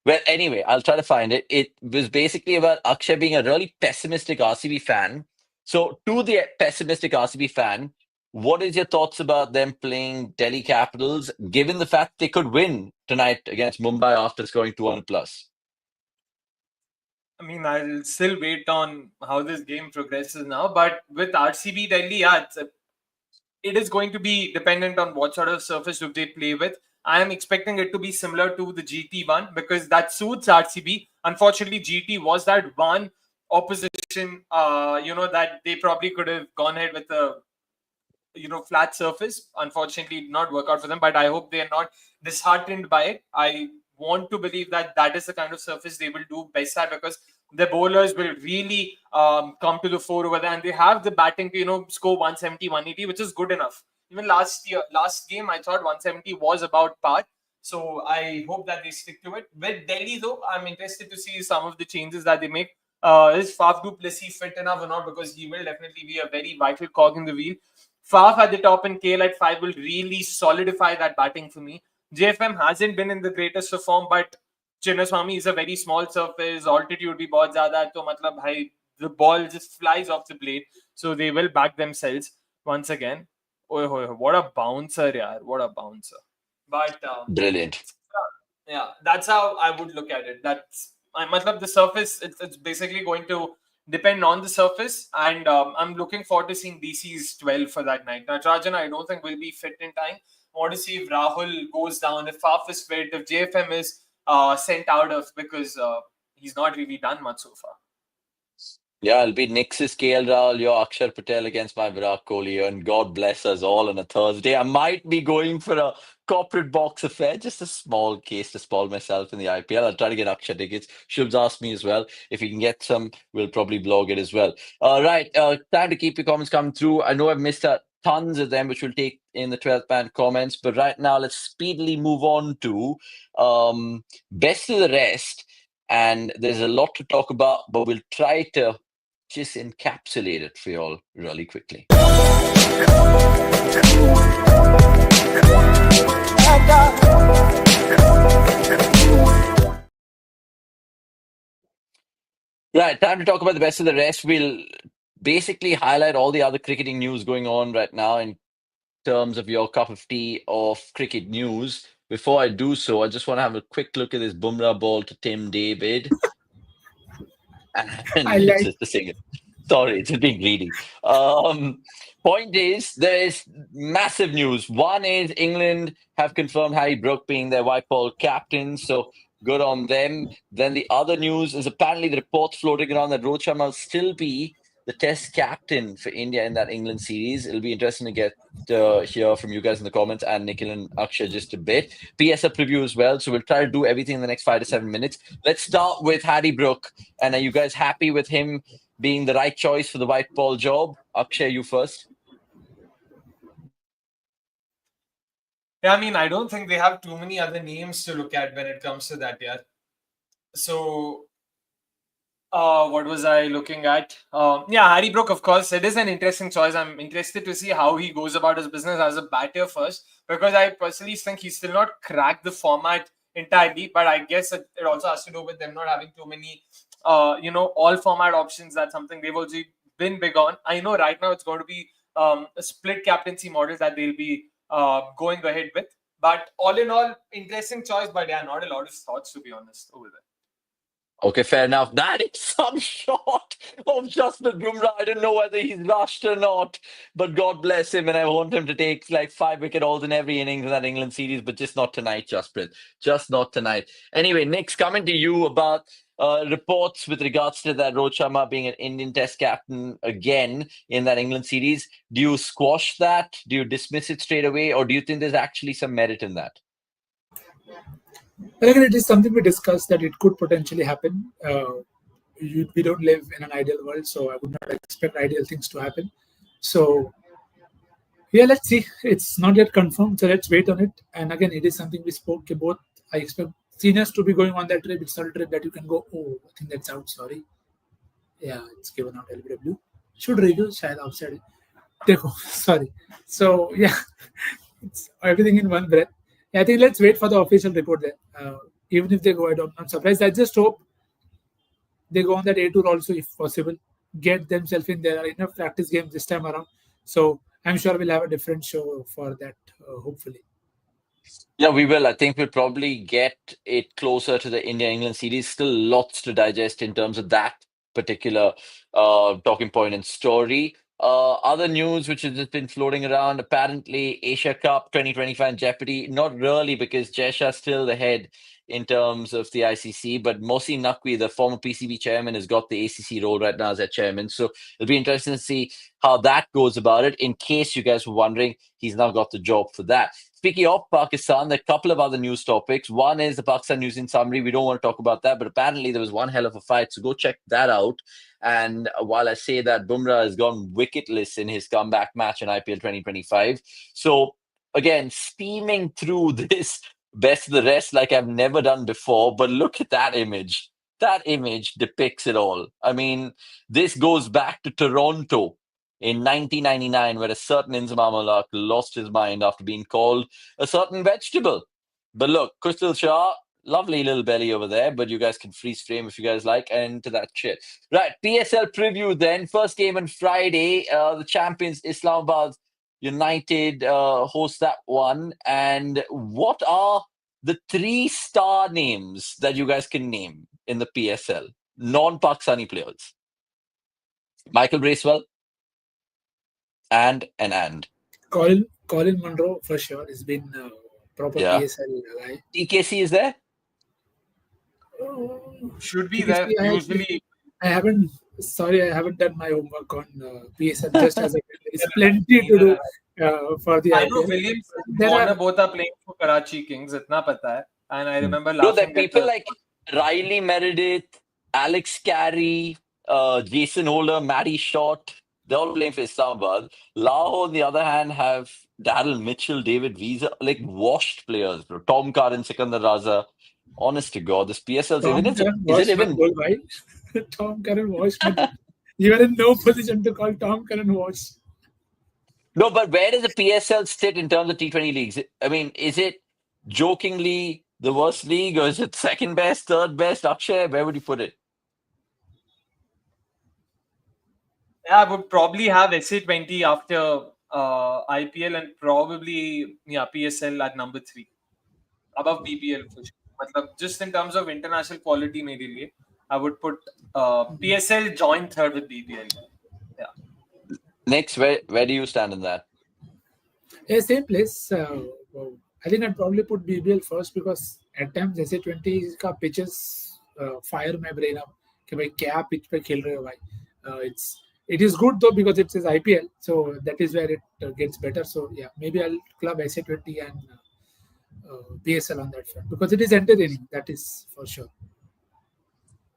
Speaker 1: Well, anyway, I'll try to find it. It was basically about Akshay being a really pessimistic RCB fan. So, to the pessimistic RCB fan, What is your thoughts about them playing Delhi Capitals, given the fact they could win tonight against Mumbai after scoring 200 plus?
Speaker 3: I mean, I'll still wait on how this game progresses now. But with RCB Delhi, yeah, it is going to be dependent on what sort of surface do they play with. I am expecting it to be similar to the GT one because that suits RCB. Unfortunately, GT was that one opposition, that they probably could have gone ahead with a flat surface. Unfortunately, it did not work out for them, but I hope they are not disheartened by it. I want to believe that that is the kind of surface they will do best at because the bowlers will really come to the fore over there, and they have the batting to score 170, 180, which is good enough. Even last game, I thought 170 was about par. So I hope that they stick to it. With Delhi, though, I'm interested to see some of the changes that they make. Is Faf du Plessis fit enough or not? Because he will definitely be a very vital cog in the wheel. Faf at the top and KL at 5 will really solidify that batting for me. JFM hasn't been in the greatest of form, but Chinnaswamy is a very small surface. Altitude bhi bahut zyada hai, to matlab bhai, the ball just flies off the blade. So they will back themselves once again. Oh, what a bouncer, yaar. What a bouncer. But
Speaker 1: Brilliant.
Speaker 3: yeah, that's how I would look at it. Matlab the surface, it's basically going to depend on the surface, and I'm looking forward to seeing DC's 12 for that night. Now, Rajan, I don't think will be fit in time. I want to see if Rahul goes down, if Faf is fit, if JFM is sent out of because he's not really done much so far.
Speaker 1: Yeah, it'll be Knicks's KL Rahul, your Akshar Patel against my Virat Kohli, and God bless us all on a Thursday. I might be going for a corporate box affair, just a small case to spoil myself in the IPL. I'll try to get Akshar tickets. Shub's asked me as well. If he can get some, we'll probably blog it as well. Right, time to keep your comments coming through. I know I've missed out tons of them, which we'll take in the 12th man comments. But right now, let's speedily move on to best of the rest. And there's a lot to talk about, but we'll try to just encapsulate it for you all really quickly. Right, time to talk about the best of the rest. We'll basically highlight all the other cricketing news going on right now in terms of your cup of tea of cricket news. Before I do so, I just want to have a quick look at this Bumrah ball to Tim David. And
Speaker 2: I like
Speaker 1: just a second. Sorry, it's being greedy. Point is, there is massive news. One is England have confirmed Harry Brook being their white ball captain, so good on them. Then the other news is apparently the reports floating around that Rohit Sharma will still be the test captain for India in that England series. It'll be interesting to get hear from you guys in the comments and Nikhil and Akshay just a bit. PSL preview as well, so we'll try to do everything in the next 5 to 7 minutes. Let's start with Harry Brook. And are you guys happy with him being the right choice for the white ball job? Akshay, you first.
Speaker 3: Yeah, I mean, I don't think they have too many other names to look at when it comes to that, yeah. So, what was I looking at? Yeah, Harry Brook, of course, it is an interesting choice. I'm interested to see how he goes about his business as a batter first, because I personally think he's still not cracked the format entirely, but I guess it also has to do with them not having too many, all format options. That's something they've also been big on. I know right now it's going to be a split captaincy model that they'll be going ahead with. But all in all, interesting choice, but yeah, not a lot of thoughts, to be honest, over there.
Speaker 1: Okay, fair enough. That is some shot of Jasprit Bumrah. I don't know whether he's rushed or not, but God bless him. And I want him to take like 5 wicket hauls in every innings in that England series, but just not tonight, Jasprit. Just not tonight. Anyway, Nick's coming to you about reports with regards to that Rohit Sharma being an Indian Test captain again in that England series. Do you squash that? Do you dismiss it straight away? Or do you think there's actually some merit in that?
Speaker 2: But again, it is something we discussed that it could potentially happen. We don't live in an ideal world, so I would not expect ideal things to happen. So, yeah, let's see. It's not yet confirmed, so let's wait on it. And again, it is something we spoke about. I expect seniors to be going on that trip. It's not a trip that you can go, oh, I think that's out, sorry. Yeah, it's given out LBW. Should review, shayad outside. Sorry. So, yeah, it's everything in one breath. I think let's wait for the official report there. Even if they go, I'm not surprised. I just hope they go on that A tour also, if possible. Get themselves in there. Enough practice games this time around. So I'm sure we'll have a different show for that, hopefully.
Speaker 1: Yeah, we will. I think we'll probably get it closer to the India-England series. Still lots to digest in terms of that particular talking point and story. Other news which has just been floating around, apparently Asia Cup 2025 in jeopardy. Not really, because Jesha's still the head in terms of the ICC, but Mohsin Naqvi, the former PCB chairman, has got the ACC role right now as their chairman. So it'll be interesting to see how that goes about it. In case you guys were wondering, he's now got the job for that. Speaking of Pakistan, there are a couple of other news topics. One is the Pakistan news in summary. We don't want to talk about that, but apparently there was one hell of a fight. So go check that out. And while I say that, Bumrah has gone wicketless in his comeback match in IPL 2025. So again, steaming through this best of the rest like I've never done before. But look at that image. That image depicts it all. I mean, this goes back to Toronto in 1999, where a certain Inzamam Ulaq lost his mind after being called a certain vegetable. But look, Khusdil Shah, lovely little belly over there, but you guys can freeze frame if you guys like, and into that shit. Right, PSL preview then. First game on Friday. The champions, Islamabad United, host that one. And what are the 3-star names that you guys can name in the PSL? Non-Pakistani players. Michael Bracewell, and.
Speaker 2: Colin Munro for sure has been proper
Speaker 1: Yeah.
Speaker 2: PSL guy.
Speaker 1: TKC is there?
Speaker 3: Should be
Speaker 2: TKC,
Speaker 3: there. Usually,
Speaker 2: I haven't done my homework on PSL. Just as there's plenty to do for the
Speaker 3: I know
Speaker 2: IPL.
Speaker 3: Williams and
Speaker 2: There
Speaker 3: Warner
Speaker 2: are
Speaker 3: both are playing for Karachi Kings. Itna pata hai. And I remember
Speaker 1: No, there are
Speaker 3: laughing at
Speaker 1: people
Speaker 3: the
Speaker 1: like Riley Meredith, Alex Carey, Jason Holder, Matty Short. They're all playing for Islamabad. Lahore, on the other hand, have Daryl Mitchell, David Visa, like washed players, bro. Tom Curran, Sikandar Raza. Honest to God, this PSL
Speaker 2: Tom
Speaker 1: even
Speaker 2: Curran
Speaker 1: is it
Speaker 2: watched one
Speaker 1: even
Speaker 2: goal, right? Tom Curran watched one. You are in no position to call Tom Curran watched.
Speaker 1: no? But where does the PSL sit in terms of T20 leagues? I mean, is it jokingly the worst league, or is it second best, third best? Akshay, where would you put it?
Speaker 3: I would probably have SA20 after IPL and probably PSL at number 3 above BPL for sure. Matlab, just in terms of international quality, maybe I would put PSL joint third with BPL. Yeah.
Speaker 1: Next, where do you stand in that?
Speaker 2: Yeah, same place. I think I'd probably put BBL first because at times SA20 का pitches fire my brain up कि भाई क्या pitch पे खेल रहे हो भाई. It is good though because it says IPL, so that is where it gets better. So yeah, maybe I'll club SA20 and PSL on that front because it is entertaining. That is for sure.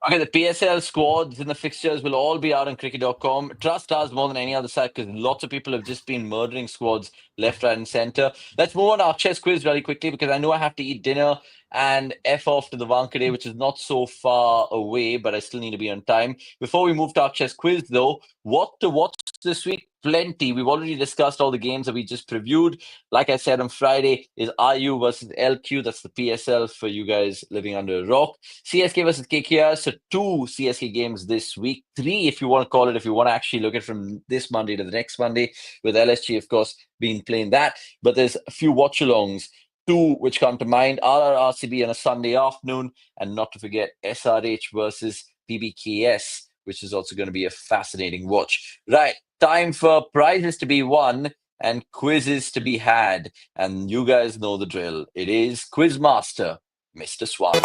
Speaker 1: Okay, the PSL squads and the fixtures will all be out on cricket.com. Trust us more than any other site because lots of people have just been murdering squads left, right, and center. Let's move on to Akshay's quiz really quickly because I know I have to eat dinner and F off to the Wankhede, which is not so far away, but I still need to be on time. Before we move to Akshay's quiz, though, what to watch this week? Plenty. We've already discussed all the games that we just previewed. Like I said, on Friday is IU versus LQ. That's the PSL for you guys living under a rock. CSK versus KKR. So 2 CSK games this week. 3, if you want to call it, if you want to actually look at it from this Monday to the next Monday, with LSG, of course, being playing that. But there's a few watch-alongs. 2 which come to mind. RRRCB on a Sunday afternoon. And not to forget SRH versus PBKS, which is also going to be a fascinating watch. Right. Time for prizes to be won and quizzes to be had. And you guys know the drill. It is Quizmaster, Mr. Swami.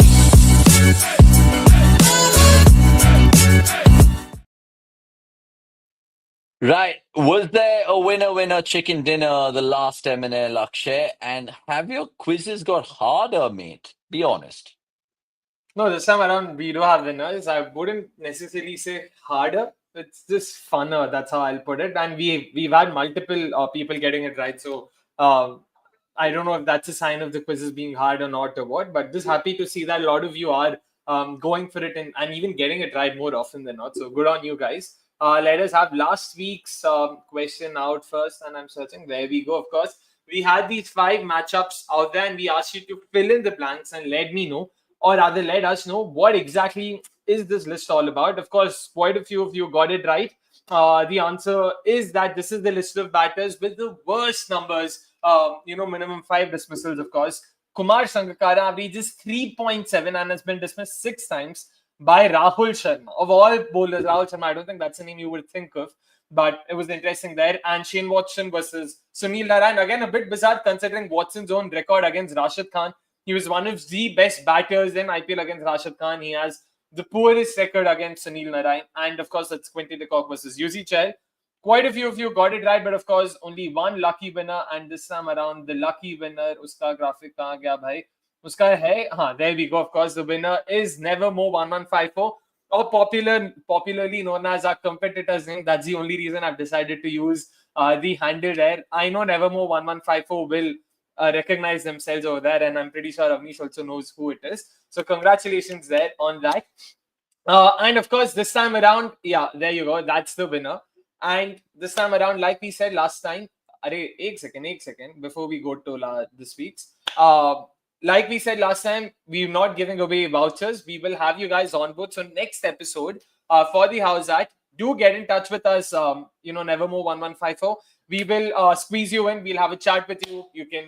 Speaker 1: Right. Was there a winner chicken dinner the last M&L, Akshay? And have your quizzes got harder, mate? Be honest.
Speaker 3: No, this time around we do have winners. I wouldn't necessarily say harder. It's just funner. That's how I'll put it. And we've had multiple people getting it right. So I don't know if that's a sign of the quizzes being hard or not or what. But just happy to see that a lot of you are going for it and even getting it right more often than not. So good on you guys. Let us have last week's question out first. And I'm searching. There we go. Of course, we had these 5 matchups out there, and we asked you to fill in the blanks and let me know, or rather let us know what exactly is this list all about. Of course, quite a few of you got it right. the answer is that this is the list of batters with the worst numbers. Minimum 5 dismissals, of course. Kumar Sangakkara averages 3.7 and has been dismissed 6 times by Rahul Sharma. Of all bowlers, Rahul Sharma, I don't think that's a name you would think of, but it was interesting there. And Shane Watson versus Sunil Narayan. Again, a bit bizarre considering Watson's own record against Rashid Khan. He was one of the best batters in IPL against Rashid Khan. He has the poorest record against Sunil Narayan. And of course, that's Quinty de Kock versus Yuzi Chahal. Quite a few of you got it right, but of course, only one lucky winner. And this time around, the lucky winner, uska graphic kahan gaya bhai? Uska hai, there we go. Of course, the winner is Nevermore 1154, or popularly known as our competitor's name. That's the only reason I've decided to use the handle there. I know Nevermore 1154 will recognize themselves over there, and I'm pretty sure Avnish also knows who it is. So congratulations there on that. And of course, this time around, yeah, there you go. That's the winner. And this time around, like we said last time, एक second, before we go to this week's. Like we said last time, we're not giving away vouchers. We will have you guys on board. So next episode for the Howzzaat, do get in touch with us. Nevermore 1154. We will squeeze you in. We'll have a chat with you. You can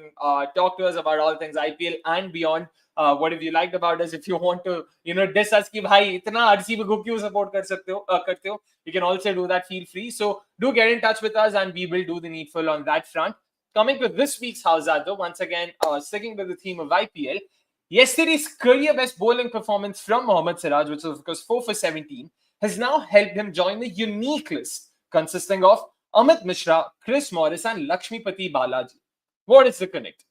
Speaker 3: talk to us about all things IPL and beyond. What have you liked about us? If you want to, diss us ki bhai itna RCB ko kyun support karte ho, you can also do that. Feel free. So do get in touch with us, and we will do the needful on that front. Coming to this week's Howzzaat, though, once again, sticking with the theme of IPL, yesterday's career best bowling performance from Mohammad Siraj, which was of course 4 for 17, has now helped him join the unique list consisting of Amit Mishra, Chris Morris, and Lakshmipati Balaji. What is the connect?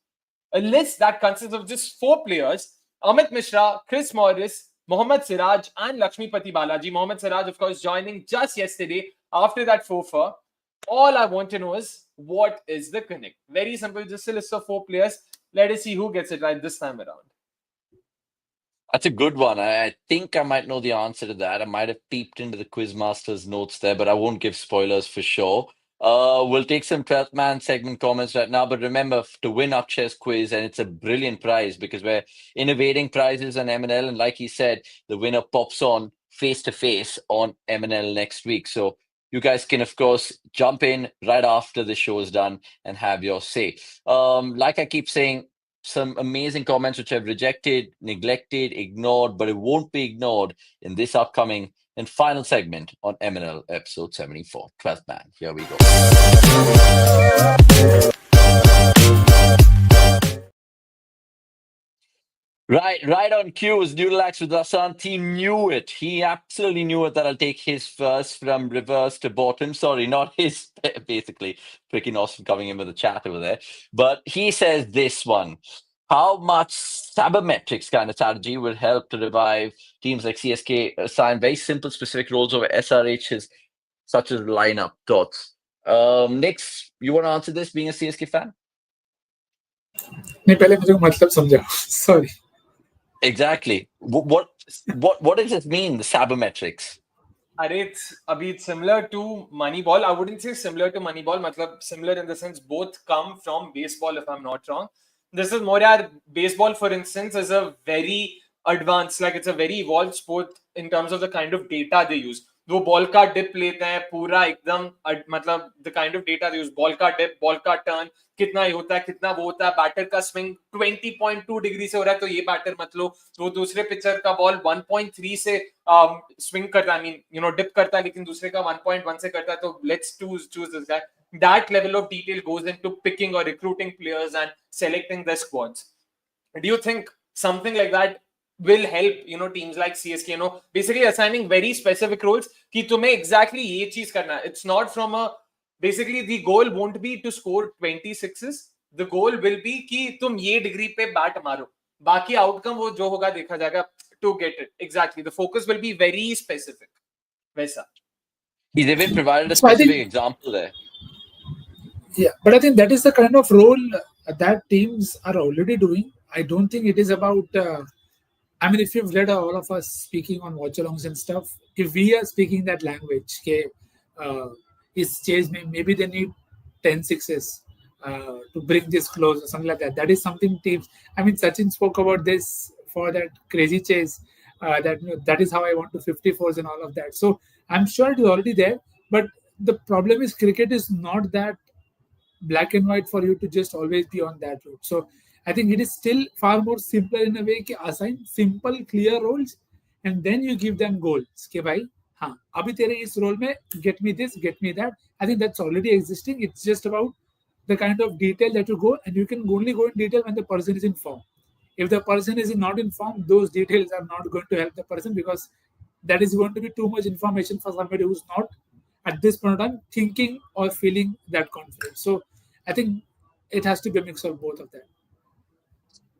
Speaker 3: A list that consists of just 4 players: Amit Mishra, Chris Morris, Mohammad Siraj, and Lakshmipati Balaji. Mohammad Siraj, of course, joining just yesterday after that 4-4. All I want to know is, what is the connect? Very simple, just a list of 4 players. Let us see who gets it right this time around.
Speaker 1: That's a good one. I think I might know the answer to that. I might have peeped into the Quizmaster's notes there, but I won't give spoilers for sure. We'll take some 12th man segment comments right now, but remember to win Akshay's quiz, and it's a brilliant prize because we're innovating prizes on MNL, and like he said, the winner pops on face-to-face on MNL next week. So you guys can, of course, jump in right after the show is done and have your say. Like I keep saying, some amazing comments which I've rejected, neglected, ignored, but it won't be ignored in this upcoming and final segment on MNL episode 74, 12th man. Here we go. Right on cue is Noodleax with Asant. He knew it. He absolutely knew it that I'll take his first from reverse to bottom. Sorry, not his, basically. Freaking awesome coming in with a chat over there. But he says this one. How much sabermetrics kind of strategy will help to revive teams like CSK assign very simple specific roles over SRHs, such as lineup thoughts? Nix, you want to answer this being a CSK fan?
Speaker 2: नहीं पहले मुझे मतलब समझा. Sorry.
Speaker 1: Exactly. What does it mean, the sabermetrics?
Speaker 3: It's similar to Moneyball. I wouldn't say similar to Moneyball. Matlab similar in the sense both come from baseball, if I'm not wrong. This is more, baseball, for instance, is a very advanced, like it's a very evolved sport in terms of the kind of data they use. वो ball का dip लेते हैं पूरा एकदम, मतलब the kind of data use, ball का dip, ball का turn कितना ही होता है, कितना वो होता है, बैटर का स्विंग 20.2 डिग्री से हो रहा है तो ये बैटर मत लो, तो दूसरे पिचर का बॉल 1.3 से स्विंग करता है, डिप करता है, लेकिन दूसरे का 1.1 से करता है, तो let's choose this guy. That level of detail goes into picking or recruiting players and selecting their squads. Do you think something like that will help, teams like CSK, basically assigning very specific roles कि तुम्हें exactly ये चीज करना है? It's not from a, basically the goal won't be to score 26s. The goal will be कि तुम ये degree पे बैट मारो, बाकी आउटकम वो जो होगा देखा जाएगा to get it. Exactly. The focus will be very specific. वैसा.
Speaker 1: He's even provided a specific example there.
Speaker 2: Yeah, but I think that is the kind of role that teams are already doing. I don't think it is about I mean, if you've read all of us speaking on watch-alongs and stuff, if we are speaking that language, is chase, maybe they need 10 sixes to bring this close or something like that. That is something teams. I mean, Sachin spoke about this for that crazy chase. That is how I want to 54s and all of that. So I'm sure it is already there. But the problem is cricket is not that black and white for you to just always be on that route. So I think it is still far more simpler in a way कि assign simple clear roles and then you give them goals कि भाई हाँ अभी तेरे इस role में get me this, get me that. I think that's already existing. It's just about the kind of detail that you go, and you can only go in detail when the person is in form. If the person is not in form, those details are not going to help the person because that is going to be too much information for somebody who's not at this point of time thinking or feeling that confident. So I think it has to be a mix of both of them.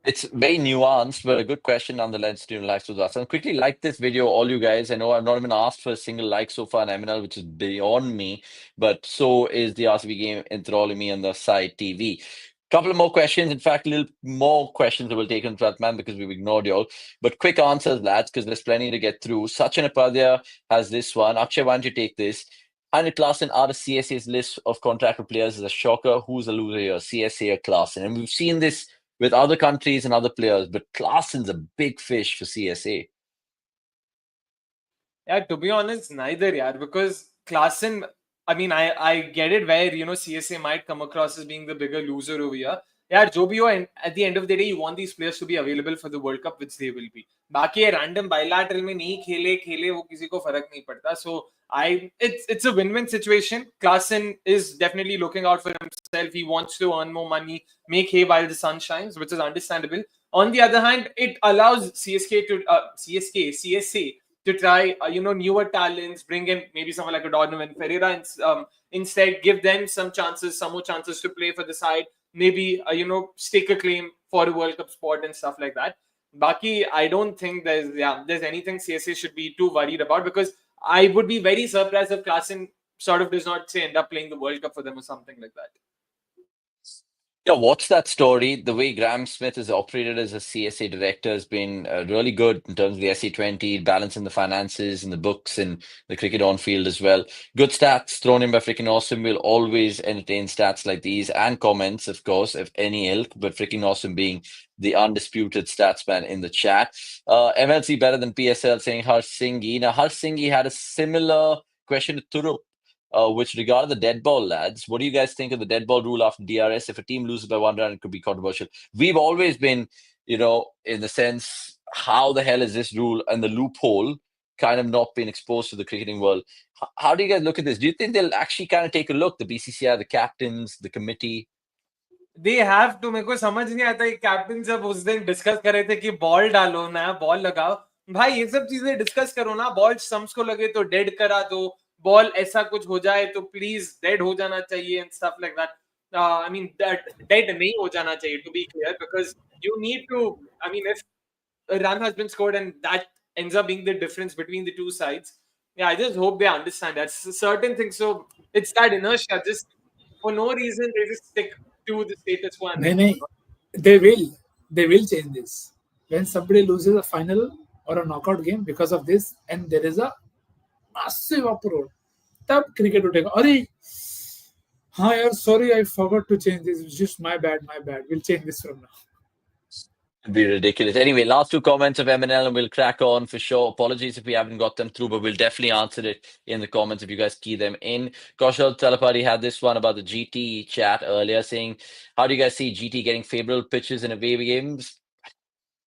Speaker 1: It's very nuanced, but a good question nonetheless. Student life to us. And quickly like this video, all you guys. I know I've not even asked for a single like so far on MNL, which is beyond me. But so is the RCB game enthralling me on the side TV. Couple of more questions. In fact, a little more questions that we'll take on Pratman because we've ignored y'all. But quick answers, lads, because there's plenty to get through. Sachin Upadhyay has this one. Akshay, why don't you take this? Anil Klaasen out of CSA's list of contracted players is a shocker. Who's a loser here, CSA or Klaasen? And we've seen this with other countries and other players, but Klaasen's a big fish for CSA.
Speaker 3: Yeah, to be honest, neither, yeah, because Klaasen, I mean, I get it where, CSA might come across as being the bigger loser over here. Yeah, जो भी हो, and at the end of the day, you want these players to be available for the World Cup, which they will be. बाकी random bilateral में नहीं खेले वो किसी को फर्क नहीं पड़ता. So it's a win-win situation. Klaasen is definitely looking out for himself. He wants to earn more money, make hay while the sun shines, which is understandable. On the other hand, it allows CSA to try, newer talents, bring in maybe someone like a Donovan Ferreira, and instead give them some more chances to play for the side. Maybe, stake a claim for a World Cup spot and stuff like that. Baki, I don't think there's anything CSA should be too worried about, because I would be very surprised if Klaasen sort of does not say end up playing the World Cup for them or something like that.
Speaker 1: Yeah, what's that story? The way Graham Smith has operated as a CSA director has been really good in terms of the SC20, balancing the finances and the books and the cricket on field as well. Good stats thrown in by freaking awesome. We'll always entertain stats like these and comments, of course, if any ilk, but freaking awesome being the undisputed statsman in the chat. MLC better than PSL, saying Harsh Singhi. Now, Harsh Singhi had a similar question to Turu, which regarding the dead ball, lads. What do you guys think of the dead ball rule after DRS? If a team loses by 1 run, it could be controversial. We've always been, in the sense, how the hell is this rule and the loophole kind of not been exposed to the cricketing world? How do you guys look at this? Do you think they'll actually kind of take a look, the BCCI, the captains, the committee?
Speaker 3: They have to. मेरे को समझ नहीं आता कि captain जब उस दिन discuss कर रहे थे कि बॉल डालो, नया बॉल लगाओ, भाई ये सब चीजें डिस्कस करो ना. बॉल स्टंप्स को लगे तो डेड करा दो, बॉल ऐसा कुछ हो जाए तो प्लीज डेड हो जाना चाहिए and stuff like that. I mean that dead नहीं हो जाना चाहिए, to be clear, because you need to, I mean, if a run has been scored and that ends up being the difference between the two sides, yeah, I just hope they understand that certain things. So it's that inertia, just for no reason they just stick to the status quo.
Speaker 2: They will change this when somebody loses a final or a knockout game because of this, and there is a massive uproar. तब cricket उठेगा. अरे हाँ यार, sorry, I forgot to change this. It's just my bad. We'll change this from now.
Speaker 1: It'd be ridiculous. Anyway, last two comments of MNL and we'll crack on for sure. Apologies if we haven't got them through, but we'll definitely answer it in the comments if you guys key them in. Kaushal Talapati had this one about the GT chat earlier, saying, how do you guys see GT getting favorable pitches in away games?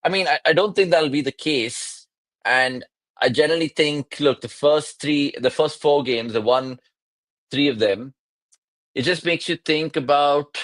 Speaker 1: I mean, I don't think that'll be the case. And I generally think, look, the first 4 games, the 3 of them, it just makes you think about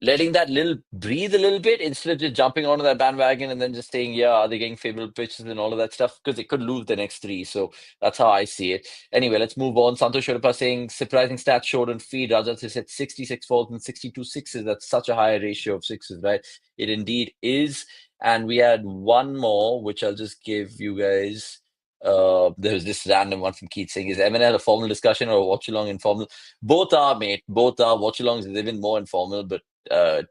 Speaker 1: letting that breathe a little bit instead of just jumping onto that bandwagon and then just saying, yeah, are they getting favorable pitches and all of that stuff? Because they could lose the next 3. So that's how I see it. Anyway, let's move on. Santosh Sharpa saying, surprising stats showed on feed. Rajat has hit 66 falls and 62 sixes. That's such a high ratio of sixes, right? It indeed is. And we had one more, which I'll just give you guys. There's this random one from Keith saying, is MNL a formal discussion or a watch-along informal? Both are, mate. Both are. Watch-alongs is even more informal, but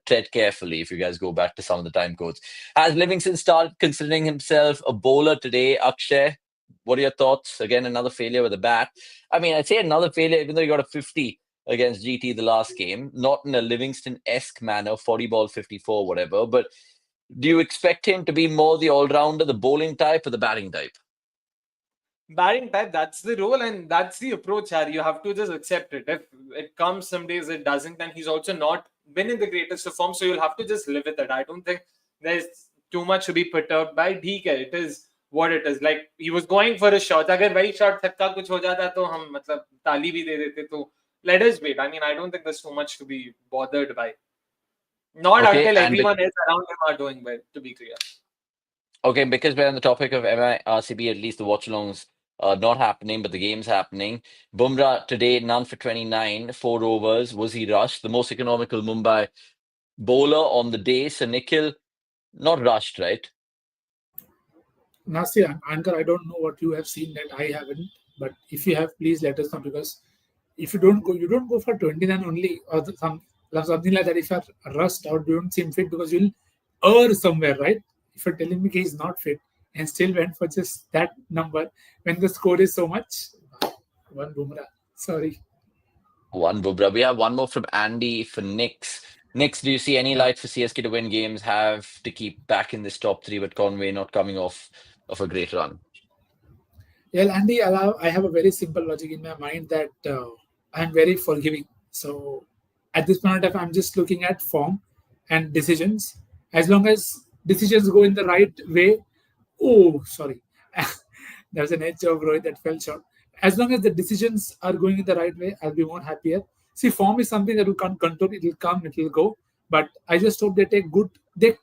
Speaker 1: tread carefully if you guys go back to some of the time codes. Has Livingston started considering himself a bowler today, Akshay? What are your thoughts? Again, another failure with a bat. I mean, I'd say another failure, even though you got a 50 against GT the last game, not in a Livingston-esque manner, 40 ball, 54, whatever. But do you expect him to be more the all-rounder, the bowling type or the batting type?
Speaker 3: batting type, that's the role and that's the approach, Harry. You have to just accept it. If it comes some days, it doesn't, and he's also not been in the greatest of form, so you'll have to just live with it. I don't think there's too much to be perturbed by. ठीक है, it is what it is. Like he was going for a shot. अगर वही shot छक्का कुछ हो जाता तो हम मतलब ताली भी दे देते. तो let us wait. I mean, I don't think there's too much to be bothered by. Not
Speaker 1: Okay,
Speaker 3: until
Speaker 1: and
Speaker 3: everyone else around him are doing well, to be clear.
Speaker 1: okay, because we're on the topic of MIRCB, at least the watch-alongs not happening, but the game's happening. Bumrah today, none for 29, 4 overs. Was he rushed? The most economical Mumbai bowler on the day. So Nikhil, not rushed, right?
Speaker 2: Nasir, Anchor, I don't know what you have seen that I haven't, but if you have, please let us know, because if you don't go for 29 only, or something like that. If you're rust or don't seem fit, because you'll err somewhere, right? If you're telling me he's not fit and still went for just that number when the score is so much, one Bumrah. Sorry.
Speaker 1: One Bumrah. We have one more from Andy for Knicks. Knicks, do you see any
Speaker 2: Yeah.
Speaker 1: light for CSK to win games? Have to keep back in this top three, but Conway not coming off of a great run.
Speaker 2: Well, Andy, I have a very simple logic in my mind that I'm very forgiving. So at this point of time, I'm just looking at form and decisions. As long as decisions go in the right way, oh, sorry, there's an edge of Rohit that fell short. As long as the decisions are going in the right way, I'll be more happier. See, form is something that you can't control. It will come, it will go. But I just hope they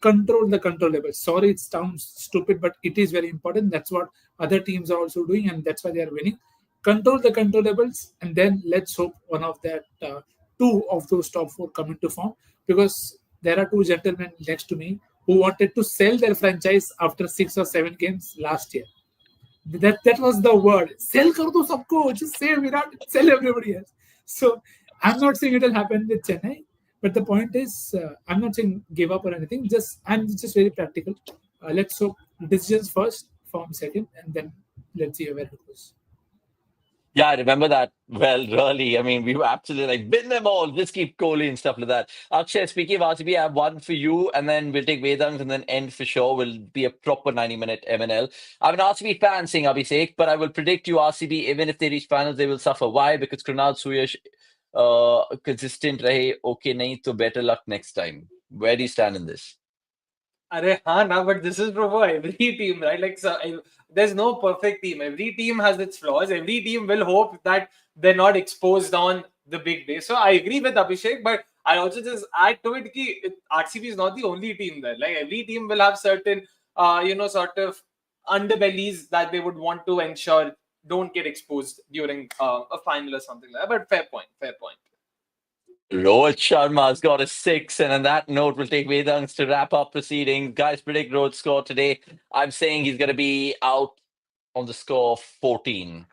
Speaker 2: control the controllables. Sorry, it sounds stupid, but it is very important. That's what other teams are also doing, and that's why they are winning. Control the controllables, and then let's hope one of that two of those top four come into form, because there are two gentlemen next to me who wanted to sell their franchise after 6 or 7 games last year. That was the word. Sell kar do sabko. Just say Virat, sell everybody else. So I'm not saying it will happen with Chennai, but the point is, I'm not saying give up or anything. I'm just very practical. Let's hope decisions first, form second, and then let's see where it goes.
Speaker 1: Yeah, I remember that well, really. I mean, we were absolutely like, win them all, just keep Kohli and stuff like that. Akshay, speaking of RCB, I have one for you, and then we'll take Vedant and then end for sure. Will be a proper 90-minute MNL. I'm an RCB fan, saying Abhishek, but I will predict you RCB, even if they reach finals, they will suffer. Why? Because Krunal Suyash consistent rahe, okay nahi, to better luck next time. Where do you stand in this?
Speaker 3: Arey, haan, na, but this is for every team, right? Like, so, there's no perfect team. Every team has its flaws. Every team will hope that they're not exposed on the big day. So I agree with Abhishek, but I also just add to it that RCB is not the only team there. Like every team will have certain, sort of underbellies that they would want to ensure don't get exposed during a final or something like that. But fair point, fair point.
Speaker 1: Rohit Sharma has got a 6, and on that note, we'll take Vedants to wrap up proceedings. Guys, predict Rohit's score today. I'm saying he's going to be out on the score of 14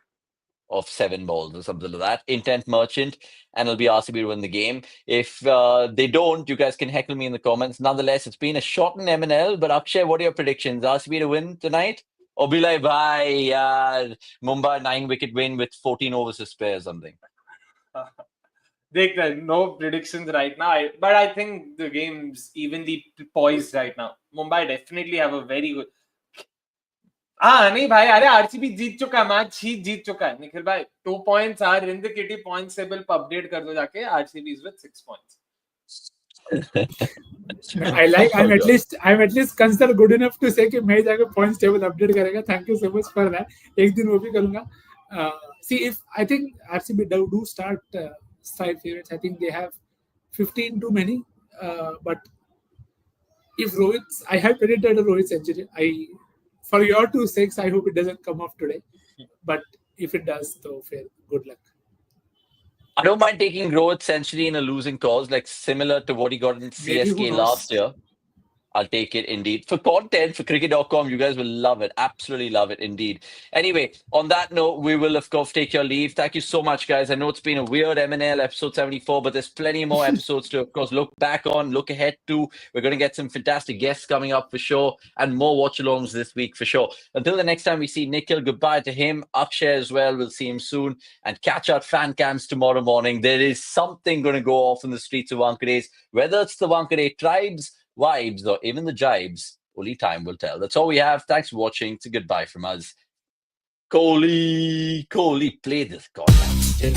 Speaker 1: of 7 balls or something like that. Intent merchant, and it'll be RCB to win the game. If they don't, you guys can heckle me in the comments. Nonetheless, it's been a short in M&L, but Akshay, what are your predictions? RCB to win tonight? Or be like, bye, Mumbai 9-wicket win with 14 overs to spare or something?
Speaker 3: No predictions right now, but I think the game's evenly poised right now. Mumbai definitely have a very good. नहीं भाई, अरे RCB जीत चुका है, match ही जीत चुका है. निखिल भाई, 2 points are in the kitty points table पर update कर दो जाके. RCB is with 6 points.
Speaker 2: I'm at least considered good enough to say कि मैं जाके points table update करेगा. Thank you so much for that. एक दिन वो भी करूँगा. See, if I think RCB do start side favorites, I think they have 15 too many. But if I have predicted a Rohit century. For your 2 sakes, I hope it doesn't come off today. But if it does, so fair. Good luck.
Speaker 1: I don't mind taking Rohit century in a losing cause, like similar to what he got in CSK last year. I'll take it indeed. For content, for cricket.com, you guys will love it. Absolutely love it indeed. Anyway, on that note, we will, of course, take your leave. Thank you so much, guys. I know it's been a weird MNL episode 74, but there's plenty more episodes to, of course, look back on, look ahead to. We're going to get some fantastic guests coming up for sure, and more watch-alongs this week for sure. Until the next time we see Nikhil, goodbye to him. Akshay as well. We'll see him soon. And catch out fan cams tomorrow morning. There is something going to go off in the streets of Wankhede. Whether it's the Wankhede tribes, vibes, or even the jibes, only time will tell. That's all we have. Thanks for watching. It's a goodbye from us. Kohli, play this goddamn shit.